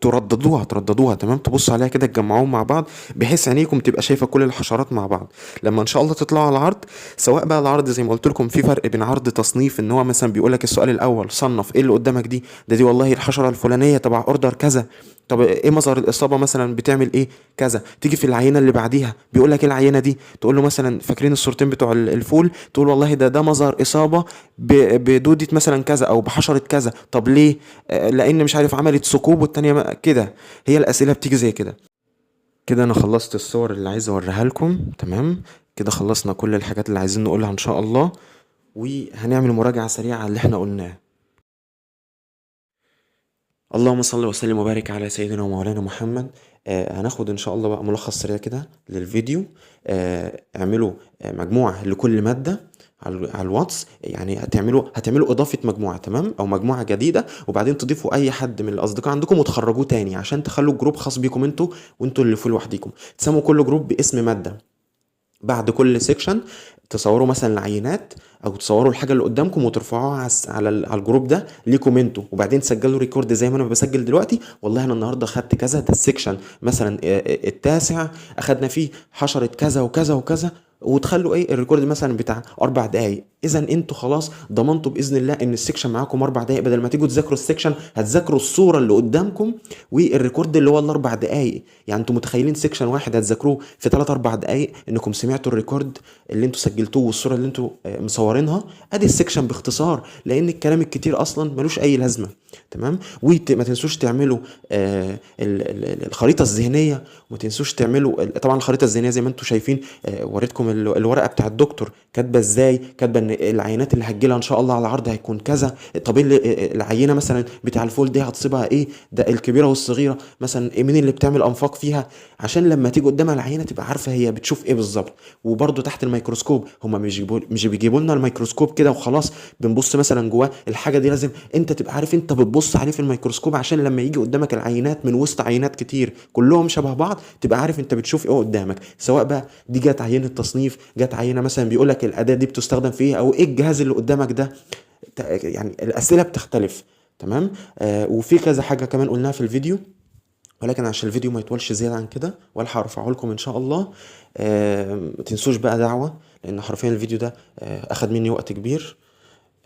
ترددوها تمام، تبصوا عليها كده تجمعوهم مع بعض، بحيث عينيكم تبقى شايفة كل الحشرات مع بعض. لما ان شاء الله تطلعوا على العرض، سواء بقى العرض زي ما قلت لكم في فرق بين عرض تصنيف، ان هو مثلا بيقول لك السؤال الاول صنف ايه اللي قدامك دي والله الحشرة الفلانية تبع اوردر كذا، طب ايه مظهر الاصابه مثلا بتعمل ايه كذا، تيجي في العينه اللي بعديها بيقول لك ايه العينه دي، تقول له مثلا فاكرين الصورتين بتوع الفول، تقول والله ده مظهر اصابه بدوده مثلا كذا او بحشره كذا، طب ليه؟ لان مش عارف عملت ثقوب، والتانيه كده. هي الاسئله بتيجي زي كده. كده انا خلصت الصور اللي عايز اوريها لكم، تمام. كده خلصنا كل الحاجات اللي عايزين نقولها ان شاء الله، وهنعمل مراجعه سريعه على اللي احنا قلناه. اللهم صل وسلم وبارك على سيدنا ومولانا محمد. هناخد ان شاء الله بقى ملخص سريع كده للفيديو. اعملوا مجموعة لكل مادة على الواتس، يعني هتعملوا اضافة مجموعة، تمام، او مجموعة جديدة، وبعدين تضيفوا اي حد من الاصدقاء عندكم وتخرجوه تاني عشان تخلوا جروب خاص بيكم وانتوا اللي فيه لوحديكم، تسموا كل جروب باسم مادة. بعد كل سيكشن تصوروا مثلا العينات او تصوروا الحاجه اللي قدامكم وترفعوها على الجروب ده ليكم انتوا، وبعدين تسجلوا ريكورد زي ما انا بسجل دلوقتي، والله انا النهارده خدت كذا، ده السيكشن مثلا التاسع اخدنا فيه حشره كذا وكذا وكذا، وتخلوا ايه الريكورد مثلا بتاع 4 دقايق. اذا انتوا خلاص ضمنتوا باذن الله ان السيكشن معاكم 4 دقايق، بدل ما تيجوا تذاكروا السيكشن هتذاكروا الصوره اللي قدامكم والريكورد اللي هو ال4 دقايق. يعني انتوا متخيلين سيكشن واحد هتذاكروه في 3 4 دقايق، انكم سمعتوا الريكورد اللي انتوا سجلتوه والصوره اللي انتوا مصورينها. ادي السيكشن باختصار، لان الكلام الكتير اصلا ملوش اي لازمه، تمام. وما تنسوش تعملوا الخريطه الذهنيه، وما تنسوش تعملوا طبعا الخريطه الذهنيه زي ما انتوا شايفين. وريتكم الورقه بتاع الدكتور كاتبه ازاي، كاتبه ان يعني العينات اللي هتجيلها ان شاء الله على العرض هيكون كذا. طب إيه العينه مثلا بتاع الفول دي هتصيبها ايه، ده الكبيره والصغيره مثلا إيه، مين اللي بتعمل انفاق فيها، عشان لما تيجي قدامها العينه تبقى عارفه هي بتشوف ايه بالظبط. وبرده تحت الميكروسكوب هما مش بيجيبوا لنا الميكروسكوب كده وخلاص بنبص مثلا جواه، الحاجه دي لازم انت تبقى عارف انت بتبص عليه في الميكروسكوب، عشان لما يجي قدامك العينات من وسط عينات كتير كلهم شبه بعض تبقى عارف انت بتشوف ايه قدامك. سواء بقى دي جت عينه تصنيف، جت عينه مثلا بيقول لك الاداه دي بتستخدم في ايه، او ايه الجهاز اللي قدامك ده. يعني الاسئله بتختلف. تمام. وفي كذا حاجه كمان قلناها في الفيديو، ولكن عشان الفيديو ما يطولش زيادة عن كده ولا هرفعه لكم ان شاء الله. ما تنسوش بقى دعوة، لان حرفيا الفيديو ده اخد مني وقت كبير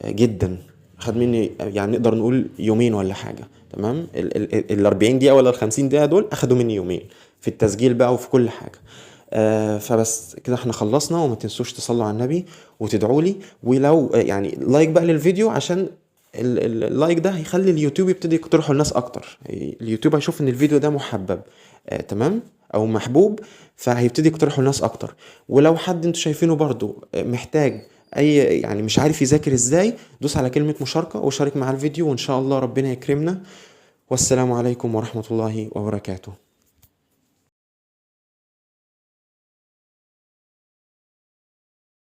جدا، اخد مني يعني نقدر نقول يومين ولا حاجة. تمام. ال 40 دقيقة ولا ال 50 دقيقة دول اخدوا مني يومين في التسجيل بقى وفي كل حاجة. فبس كده احنا خلصنا، وما تنسوش تصلوا على النبي وتدعوا لي، ولو يعني لايك بقى للفيديو، عشان اللايك ده هيخلي اليوتيوب يبتدي يقترحه الناس اكتر. اليوتيوب هيشوف ان الفيديو ده محبب، تمام، او محبوب، فهيبتدي يقترحه الناس اكتر. ولو حد انتوا شايفينه برضو محتاج اي يعني مش عارف يذاكر ازاي، دوس على كلمة مشاركة وشارك مع الفيديو، وان شاء الله ربنا يكرمنا. والسلام عليكم ورحمة الله وبركاته.